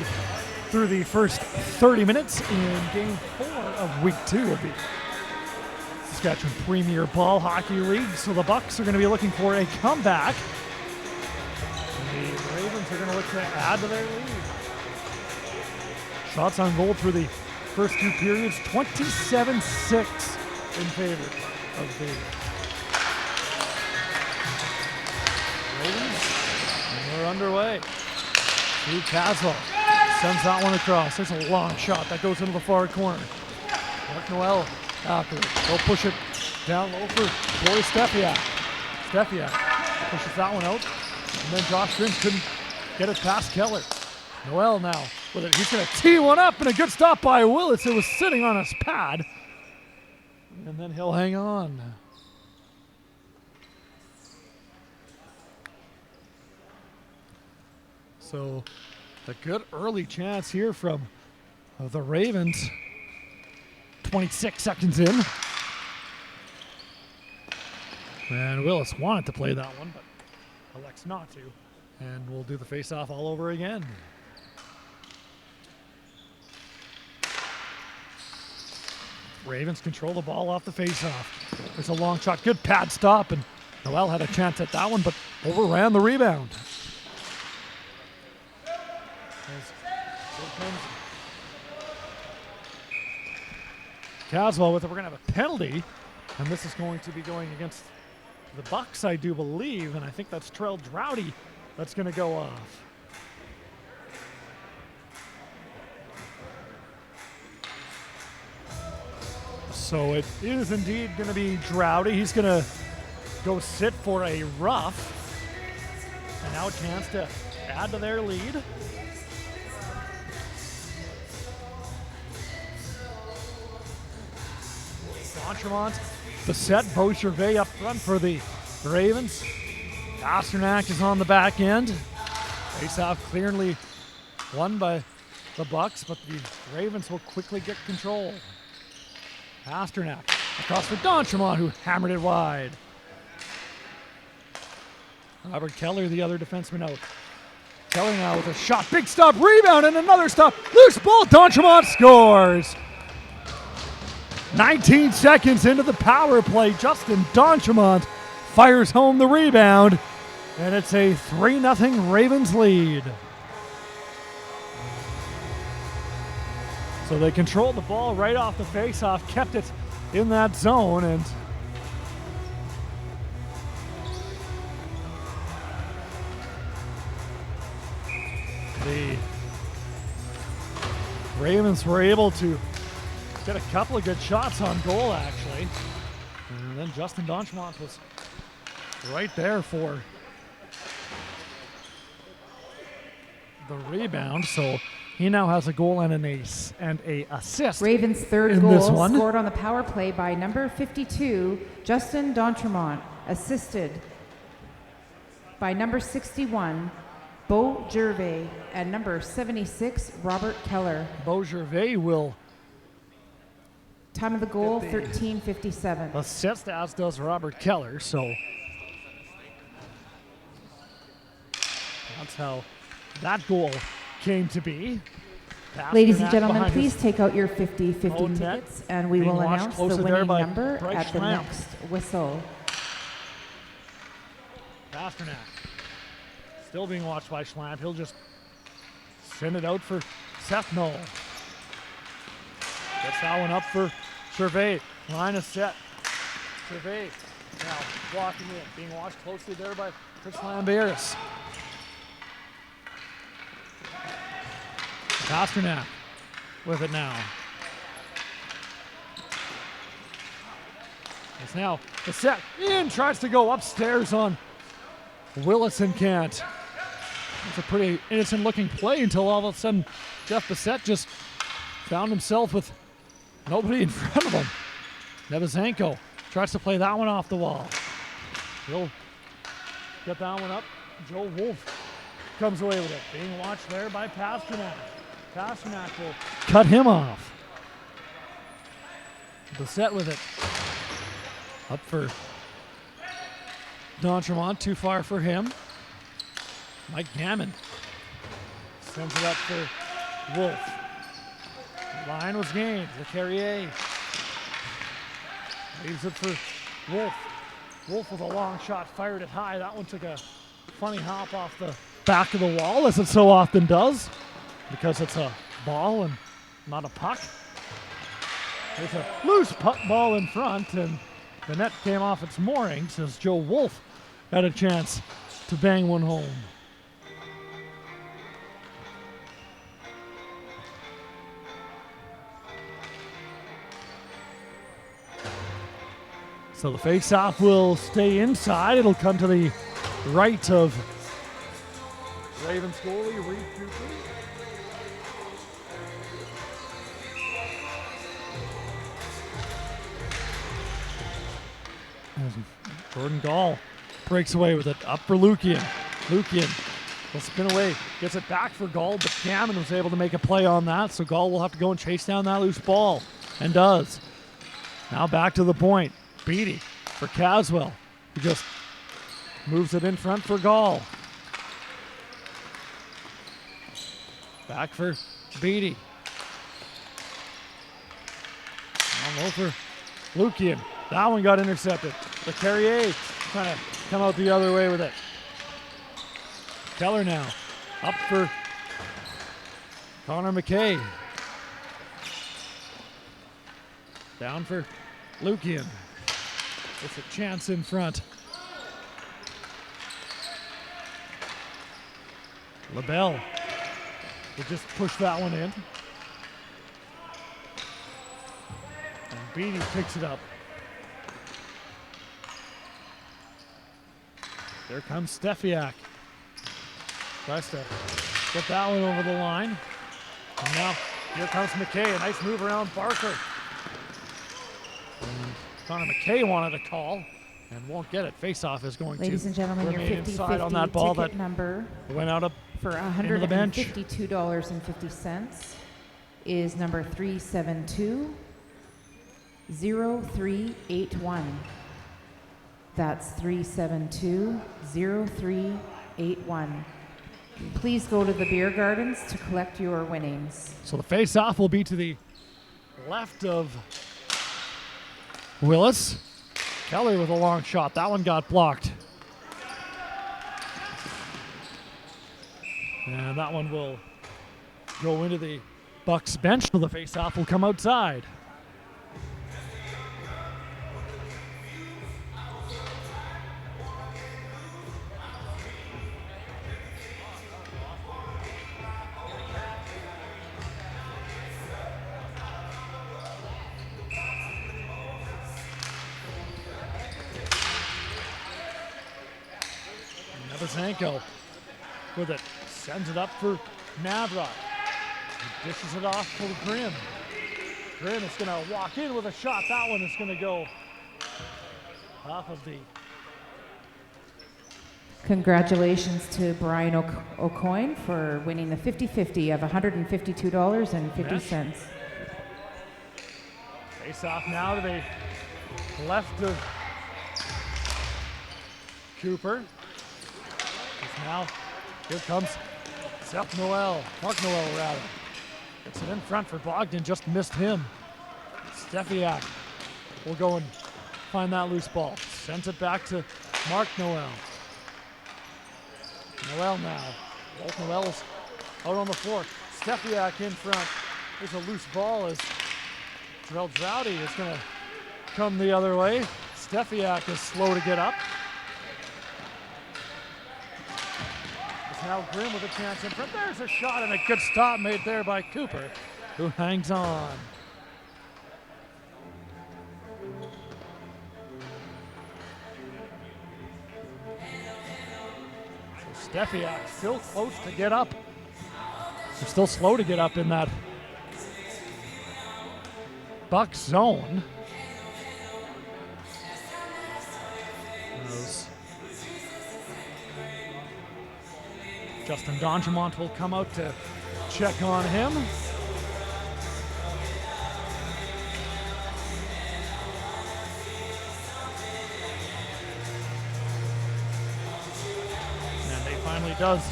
Speaker 2: through the first 30 minutes in Game 4 of Week 2 of the Saskatchewan Premier Ball Hockey League. So the Bucks are going to be looking for a comeback. And the Ravens are going to look to add to their lead. Shots on goal through the first two periods, 27-6 in favor of the Ravens. And we're underway. Drew Caswell sends that one across. There's a long shot that goes into the far corner. Mark Noel after it. They'll push it down low for Corey Steffiak. Steffiak pushes that one out. And then Josh Grim couldn't get it past Keller. Noel now with it. He's going to tee one up, and a good stop by Willis. It was sitting on his pad. And then he'll hang on. So a good early chance here from the Ravens. 26 seconds in. And Willis wanted to play that one, but elects not to. And we'll do the face-off all over again. Ravens control the ball off the face-off. There's a long shot. Good pad stop, and Noel had a chance at that one, but overran the rebound. Caswell with it. We're going to have a penalty, and this is going to be going against the Bucks, I do believe, and I think that's Trell Drowdy that's going to go off. So it is indeed going to be Drowdy. He's going to go sit for a rough, and now a chance to add to their lead. D'Entremont, Bissett, Beaugervais up front for the Ravens. Pasternak is on the back end. Face-off clearly won by the Bucks, but the Ravens will quickly get control. Pasternak across for D'Entremont, who hammered it wide. Robert Keller, the other defenseman, out. Keller now with a shot. Big stop, rebound, and another stop. Loose ball, D'Entremont scores. 19 seconds into the power play, Justin D'Entremont fires home the rebound, and it's a 3-0 Ravens lead. So they controlled the ball right off the faceoff, kept it in that zone, and the Ravens were able to get a couple of good shots on goal, actually. And then Justin D'Entremont was right there for the rebound, so he now has a goal and an ace and a assist.
Speaker 1: Ravens' third
Speaker 2: in
Speaker 1: goal
Speaker 2: this one.
Speaker 1: scored on the power play by number 52, Justin D'Entremont, assisted by number 61, Beaugervais, and number 76, Robert Keller.
Speaker 2: Beaugervais will
Speaker 1: Time of the goal, 13:57.
Speaker 2: assist, as does Robert Keller, so that's how that goal came to be.
Speaker 1: Ladies and
Speaker 2: Pasternak
Speaker 1: gentlemen,
Speaker 2: behind
Speaker 1: please
Speaker 2: his
Speaker 1: take out your 50-50
Speaker 2: own net,
Speaker 1: tickets, and we
Speaker 2: being
Speaker 1: will
Speaker 2: watched
Speaker 1: announce the
Speaker 2: closely there
Speaker 1: winning
Speaker 2: by
Speaker 1: number
Speaker 2: Bryce
Speaker 1: at the
Speaker 2: Schlamp.
Speaker 1: next whistle.
Speaker 2: Pasternak still being watched by Schlamp. He'll just send it out for Seth Knoll. Gets that one up for Gervais. Line is set. Gervais now walking in, being watched closely there by Chris Lamberis. Pasternak with it now. It's now the set. Ian tries to go upstairs on Willis and can't. It's a pretty innocent looking play until all of a sudden Jeff Bissett just found himself with nobody in front of him. Nevesenko tries to play that one off the wall. He'll get that one up. Joe Wolf comes away with it. Being watched there by Pasternak. Pasternak will cut him off. Bissett with it. Up for D'Entremont, too far for him. Mike Gammon sends it up for Wolf. Line was gained. LeCarrier leaves it for Wolf. Wolf with a long shot, fired it high. That one took a funny hop off the back of the wall, as it so often does, because it's a ball and not a puck. There's a loose puck ball in front, and the net came off its moorings as Joe Wolf had a chance to bang one home. So the face-off will stay inside. It'll come to the right of Ravens goalie, Reed Cooper. Jordan Gall breaks away with it. Up for Lukian. Lukian will spin away. Gets it back for Gall, but Gammon was able to make a play on that, so Gall will have to go and chase down that loose ball, and does. Now back to the point. Beatty for Caswell. He just moves it in front for Gall. Back for Beatty. Down low for Lukian. That one got intercepted. The Carrier trying to come out the other way with it. Keller now up for Connor McKay. Down for Lukian. With a chance in front. LaBelle will just push that one in. And Beatty picks it up. There comes Steffiak. Tries to get that one over the line. And now here comes McKay. A nice move around Barker. And Connor McKay wanted a call and won't get it. Face-off is going
Speaker 1: Ladies
Speaker 2: to
Speaker 1: and gentlemen, your
Speaker 2: remain inside on that
Speaker 1: 50-50
Speaker 2: ball
Speaker 1: ticket
Speaker 2: that
Speaker 1: number
Speaker 2: went out up
Speaker 1: for
Speaker 2: into the bench.
Speaker 1: $152.50 is number 372-0381. That's 372-0381. Please go to the beer gardens to collect your winnings.
Speaker 2: So the face-off will be to the left of Willis. Keller with a long shot. That one got blocked. And that one will go into the Bucks bench. So the face-off will come outside. Nevesenko with it, sends it up for Navrat. He dishes it off for Grimm. Grimm is going to walk in with a shot. That one is going to go off of the...
Speaker 1: Congratulations to Brian O'Coin for winning the 50-50 of $152.50.
Speaker 2: Face off now to the left of Cooper. Now, here comes Seth Noel, Mark Noel rather. Gets it in front for Bogdan, just missed him. Steffiak will go and find that loose ball. Sends it back to Mark Noel. Noel now. Walt Noel is out on the floor. Steffiak in front. There's a loose ball as Terrell Droughty is going to come the other way. Steffiak is slow to get up. Now Grimm with a chance in front. There's a shot and a good stop made there by Cooper, who hangs on. So Steffiak still close to get up. They're still slow to get up in that Buck zone. Justin Donjamont will come out to check on him. And he finally does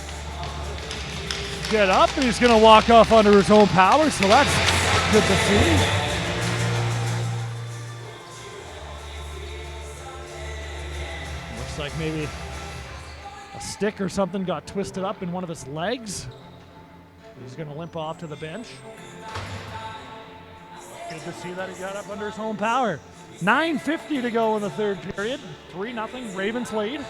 Speaker 2: get up, and he's going to walk off under his own power, so that's good to see. Looks like maybe a stick or something got twisted up in one of his legs. He's going to limp off to the bench. Good to see that he got up under his own power. 9:50 to go in the third period. 3-0 Ravens lead.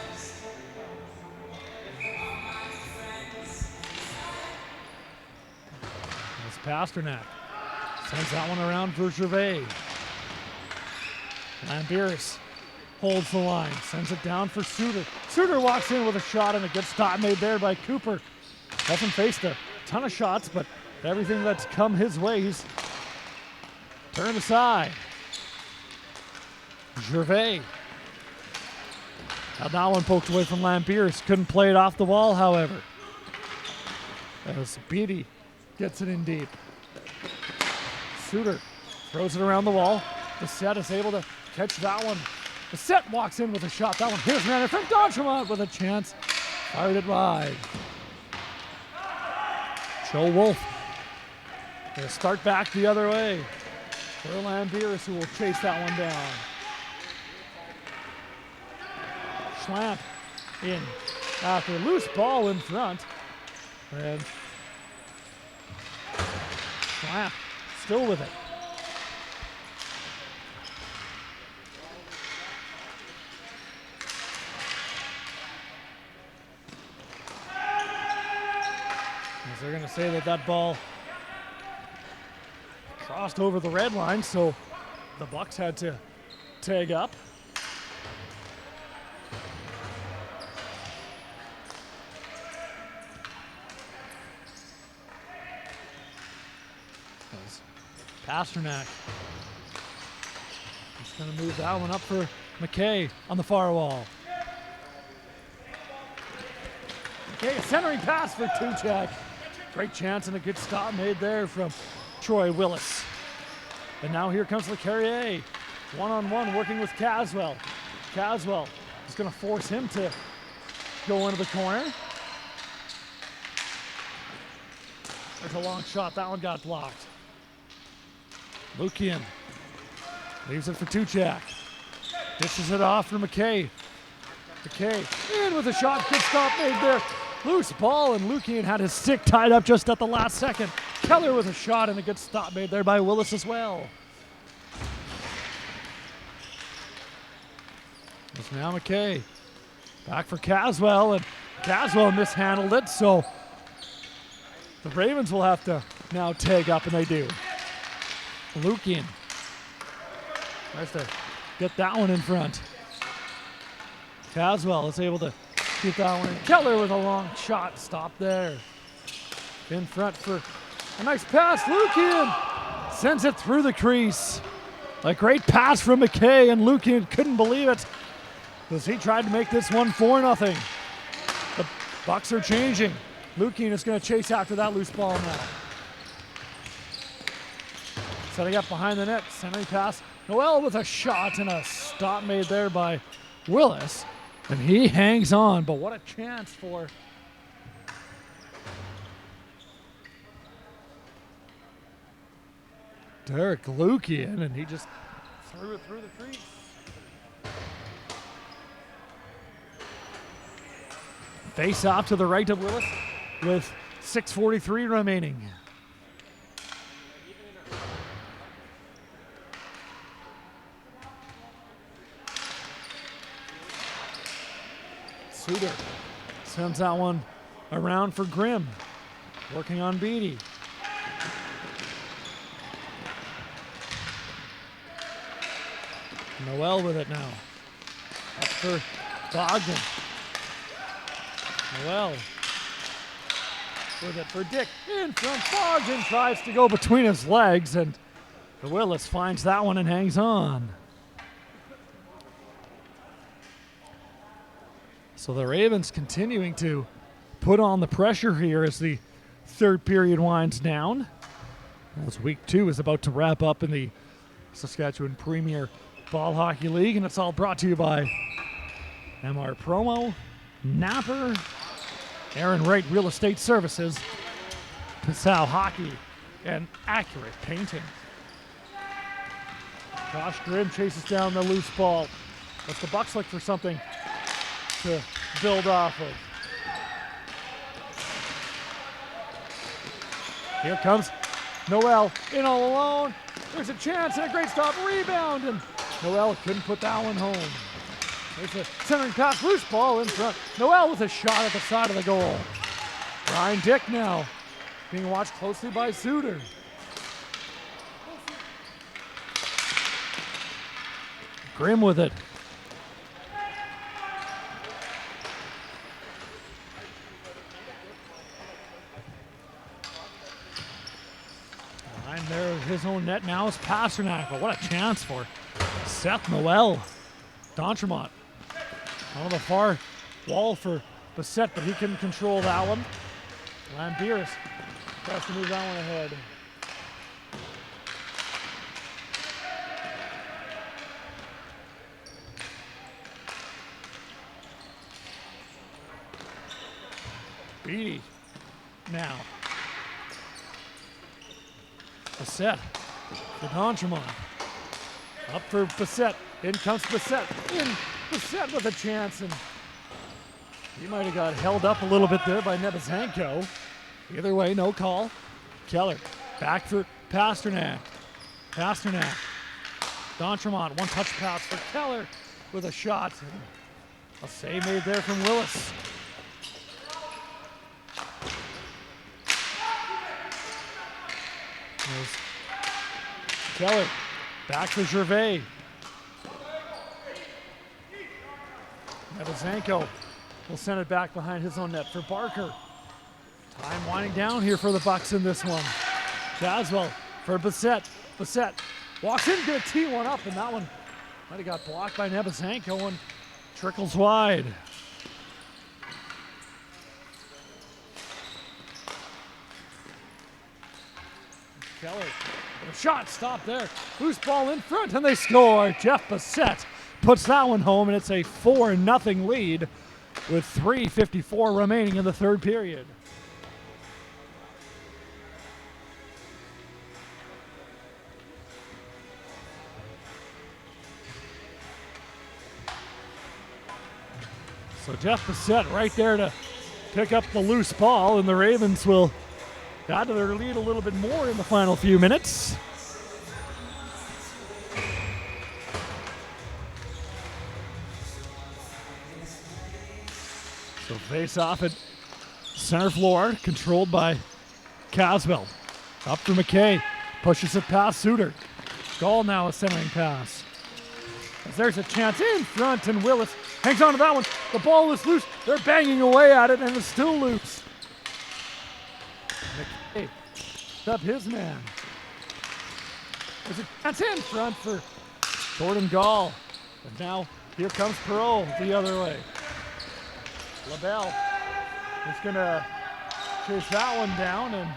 Speaker 2: That's Pasternak. Sends that one around for Gervais. Lambiris holds the line, sends it down for Suter. Suter walks in with a shot and a good stop made there by Cooper. Hasn't faced a ton of shots, but everything that's come his way, he's turned aside. Gervais had that one poked away from Lambiris. Couldn't play it off the wall, however. As Beatty gets it in deep. Suter throws it around the wall. The set is able to catch that one. The set walks in with a shot. That one here's ran from Donjamont with a chance. Fired it wide. Joe Wolf going to start back the other way for Lambiris, who will chase that one down. Schlamp in after loose ball in front. And Schlamp still with it. They're going to say that that ball crossed over the red line, so the Bucks had to tag up. Pasternak is Gonna move that one up for McKay on the far wall. McKay, a centering pass for Tuchek. Great chance and a good stop made there from Troy Willis. And now here comes LeCarrier. One-on-one working with Caswell. Caswell is gonna force him to go into the corner. There's a long shot, that one got blocked. Lukian leaves it for Tuchek. Dishes it off for McKay. McKay in with a shot, good stop made there. Loose ball, and Lukian had his stick tied up just at the last second. Keller with a shot and a good stop made there by Willis as well. It's now McKay. Back for Caswell, and Caswell mishandled it, so the Ravens will have to now tag up, and they do. Lukian tries to get that one in front. Caswell is able to get that one in. Keller with a long shot, stop there. In front for a nice pass. Lukian sends it through the crease. A great pass from McKay, and Lukian couldn't believe it because he tried to make this one 4-0. The Bucks are changing. Lukian is going to chase after that loose ball now. Setting up behind the net, centering pass. Noel with a shot and a stop made there by Willis. And he hangs on, but what a chance for Derek Lukian, and he just threw it through the crease. Face off to the right of Willis with 6:43 remaining. Suter sends that one around for Grimm, working on Beatty. Noel with it now. Up for Bogdan. Noel with it for Dick. In front, Bogdan tries to go between his legs, and Willis finds that one and hangs on. So the Ravens continuing to put on the pressure here as the third period winds down. As week 2 is about to wrap up in the Saskatchewan Premier Ball Hockey League, and it's all brought to you by MR Promo, Napper, Aaron Wright Real Estate Services, Passau Hockey, and Accurate Painting. Josh Grimm chases down the loose ball. As the Bucks look for something to build off of. Here comes Noel in all alone. There's a chance and a great stop, rebound, and Noel couldn't put that one home. There's a centering pass, loose ball in front. Noel with a shot at the side of the goal. Ryan Dick now being watched closely by Suter. Grimm with it. Behind there, his own net now is Pasternak, but what a chance for Seth Noel. D'Entremont on the far wall for Bissett, but he couldn't control that one. Lambiris tries to move that one ahead. Beatty now. Bissett for D'Entremont. Up for Bissett. In comes Bissett. In Bissett with a chance, and he might have got held up a little bit there by Nebezhenko. Either way, no call. Keller back for Pasternak. Pasternak. D'Entremont, one touch pass for Keller with a shot. A save made there from Willis. There's Keller back to Gervais. Nebezhenko will send it back behind his own net for Barker. Time winding down here for the Bucks in this one. Caswell for Bissett. Bissett walks in, gonna tee one up, and that one Might have got blocked by Nebuzhenko and trickles wide. Keller, a shot stopped there. Loose ball in front and they score. Jeff Bassett puts that one home and it's a 4-0 lead with 3:54 remaining in the third period. So Jeff Bassett right there to pick up the loose ball, and the Ravens will add to their lead a little bit more in the final few minutes. So face off at center floor, controlled by Caswell. Up for McKay, pushes it past Suter. Gall now a centering pass. As there's a chance in front, and Willis hangs on to that one. The ball is loose. They're banging away at it, and it's still loose. McKay up his man. There's a chance in front for Jordan Gall. And now here comes Perot the other way. LaBelle is going to chase that one down, and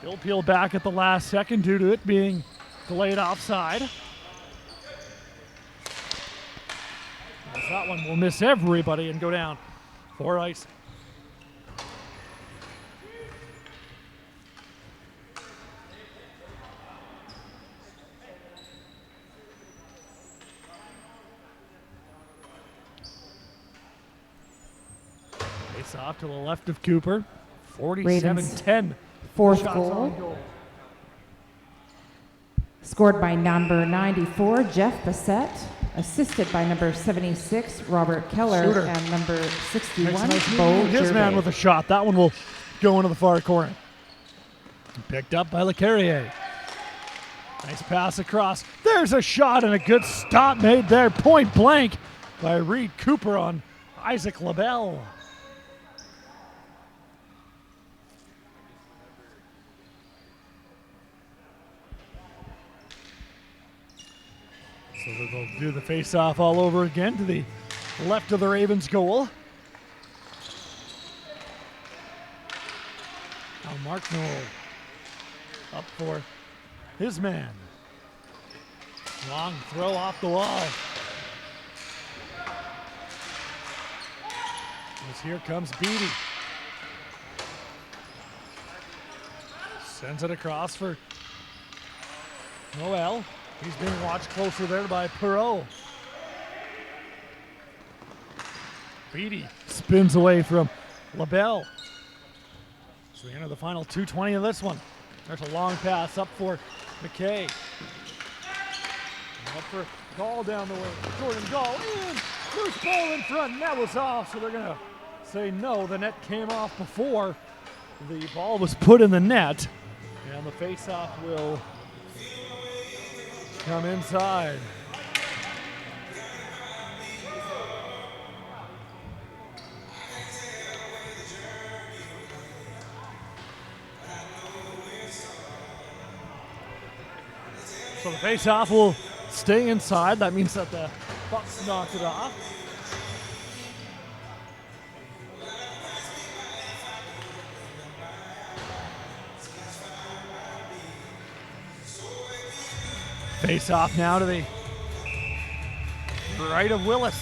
Speaker 2: he'll peel back at the last second due to it being delayed offside. That one will miss everybody and go down for ice. Face off to the left of Cooper. 47-10.
Speaker 1: Fourth
Speaker 2: Shots
Speaker 1: goal.
Speaker 2: on goal.
Speaker 1: Scored by number 94, Jeff Bassett. Assisted by number 76, Robert Keller,
Speaker 2: Shooter.
Speaker 1: and number
Speaker 2: Makes
Speaker 1: 61,
Speaker 2: a nice
Speaker 1: Bo
Speaker 2: move. His man
Speaker 1: Gervais.
Speaker 2: with a shot. That one will go into the far corner. Picked up by LeCarrier. Nice pass across. There's a shot and a good stop made there, point blank, by Reed Cooper on Isaac LaBelle. So they'll do the face-off all over again to the left of the Ravens' goal. Now Mark Knoll up for his man. Long throw off the wall. As here comes Beatty. Sends it across for Noel. He's being watched closer there by Perot. Beatty spins away from LaBelle. So we enter the final 2:20 of this one. There's a long pass up for McKay. And up for Gall down the way. Jordan Gall in. Loose ball in front. Net was off, so they're going to say no. The net came off before the ball was put in the net. And the face-off will come inside. So the face-off will stay inside. That means that the Bucks knocked it off. Face off now to the right of Willis.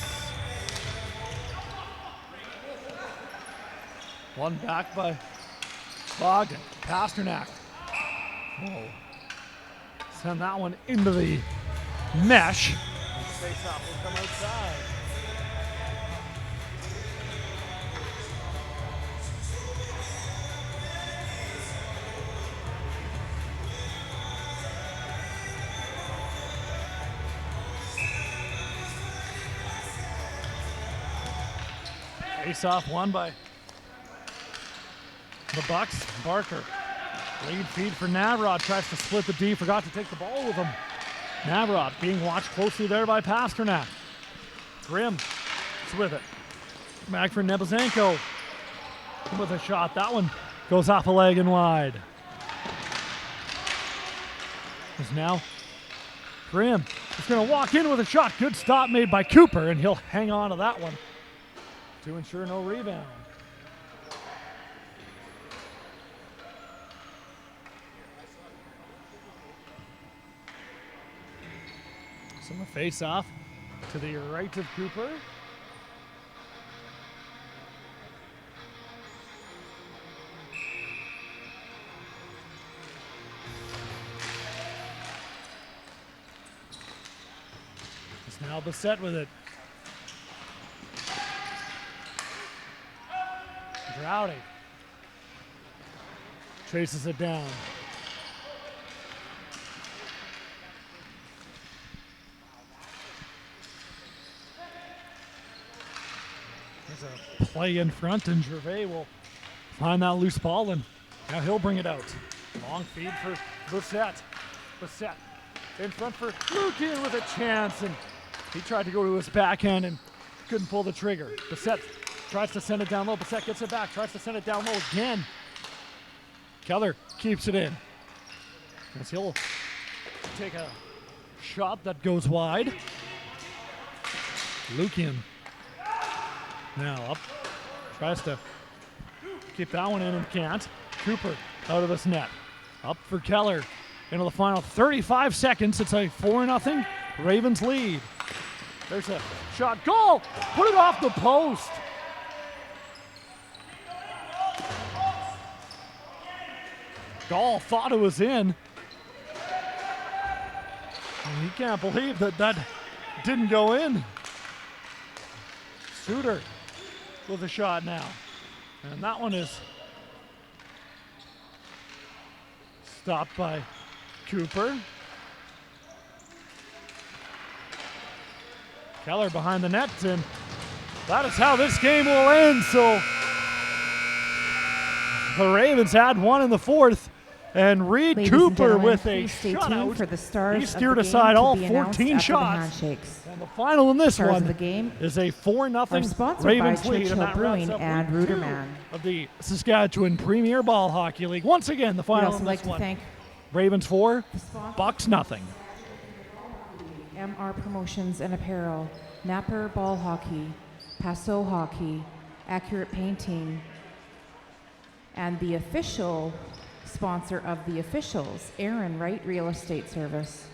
Speaker 2: One back by Bogdan. Pasternak. Oh. Send that one into the mesh. Face off will come outside. Face-off won by the Bucks. Barker. Lead feed for Navrod. Tries to split the D. Forgot to take the ball with him. Navrod being watched closely there by Pasternak. Grimm is with it. Back for Nebuzhenko with a shot. That one goes off a leg and wide. Is now Graham is going to walk in with a shot. Good stop made by Cooper, and he'll hang on to that one to ensure no rebound. So the face-off to the right of Cooper. It's now Bissett with it. Drowdy chases it down. There's a play in front, and Gervais will find that loose ball, and now he'll bring it out. Long feed for Bissett. Bissett in front for Lukian with a chance, and he tried to go to his backhand and couldn't pull the trigger. Bissett tries to send it down low. Bissett gets it back, tries to send it down low again. Keller keeps it in. As he'll take a shot that goes wide. Lukian now up. Tries to keep that one in and can't. Cooper out of this net. Up for Keller into the final 35 seconds. It's a 4-0 Ravens lead. There's a shot. Goal! Put it off the post. Gall thought it was in. And he can't believe that didn't go in. Suter with a shot now. And that one is stopped by Cooper. Keller behind the net, and that is how this game will end. So the Ravens had one in the fourth, and Reed
Speaker 1: Ladies
Speaker 2: Cooper
Speaker 1: and
Speaker 2: with
Speaker 1: gentlemen,
Speaker 2: a
Speaker 1: please stay tuned
Speaker 2: shutout.
Speaker 1: for the stars
Speaker 2: He steered
Speaker 1: of the game
Speaker 2: aside
Speaker 1: to
Speaker 2: all
Speaker 1: be announced
Speaker 2: 14
Speaker 1: after the
Speaker 2: shots.
Speaker 1: handshakes.
Speaker 2: And the final in this
Speaker 1: Stars
Speaker 2: one
Speaker 1: of the game
Speaker 2: is a
Speaker 1: are
Speaker 2: 4-0
Speaker 1: sponsored
Speaker 2: Ravens
Speaker 1: by
Speaker 2: lead, and
Speaker 1: Churchill
Speaker 2: that
Speaker 1: Brewing
Speaker 2: wraps up
Speaker 1: and
Speaker 2: week 2
Speaker 1: Ruderman.
Speaker 2: of the Saskatchewan Premier Ball Hockey League. Once again, the
Speaker 1: We'd
Speaker 2: final
Speaker 1: also
Speaker 2: in
Speaker 1: like
Speaker 2: this
Speaker 1: to
Speaker 2: one.
Speaker 1: thank
Speaker 2: Ravens 4,
Speaker 1: the sponsor,
Speaker 2: Bucks nothing.
Speaker 1: MR Promotions and Apparel, Napper Ball Hockey, Paso Hockey, Accurate Painting, and the official sponsor of the officials, Aaron Wright Real Estate Service.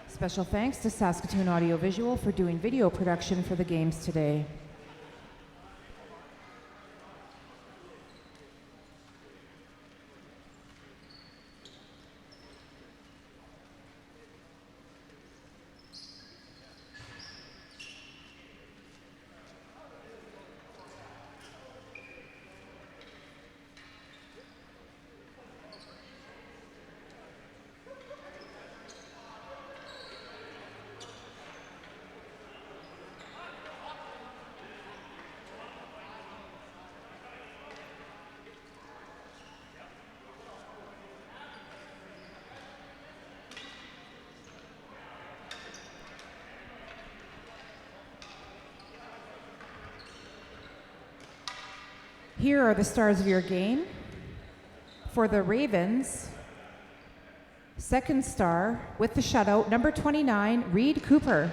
Speaker 1: Special thanks to Saskatoon Audiovisual for doing video production for the games today. Here are the stars of your game. For the Ravens, second star with the shutout, number 29, Reed Cooper.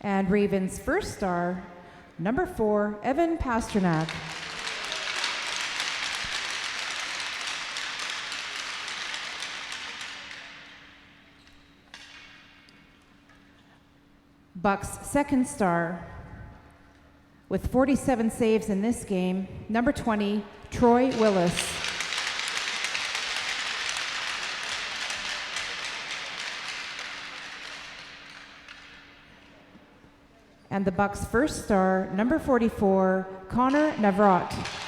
Speaker 1: And Ravens' first star, number 4, Evan Pasternak. Bucks' second star, with 47 saves in this game, number 20, Troy Willis. And the Bucks' first star, number 44, Connor Navrot.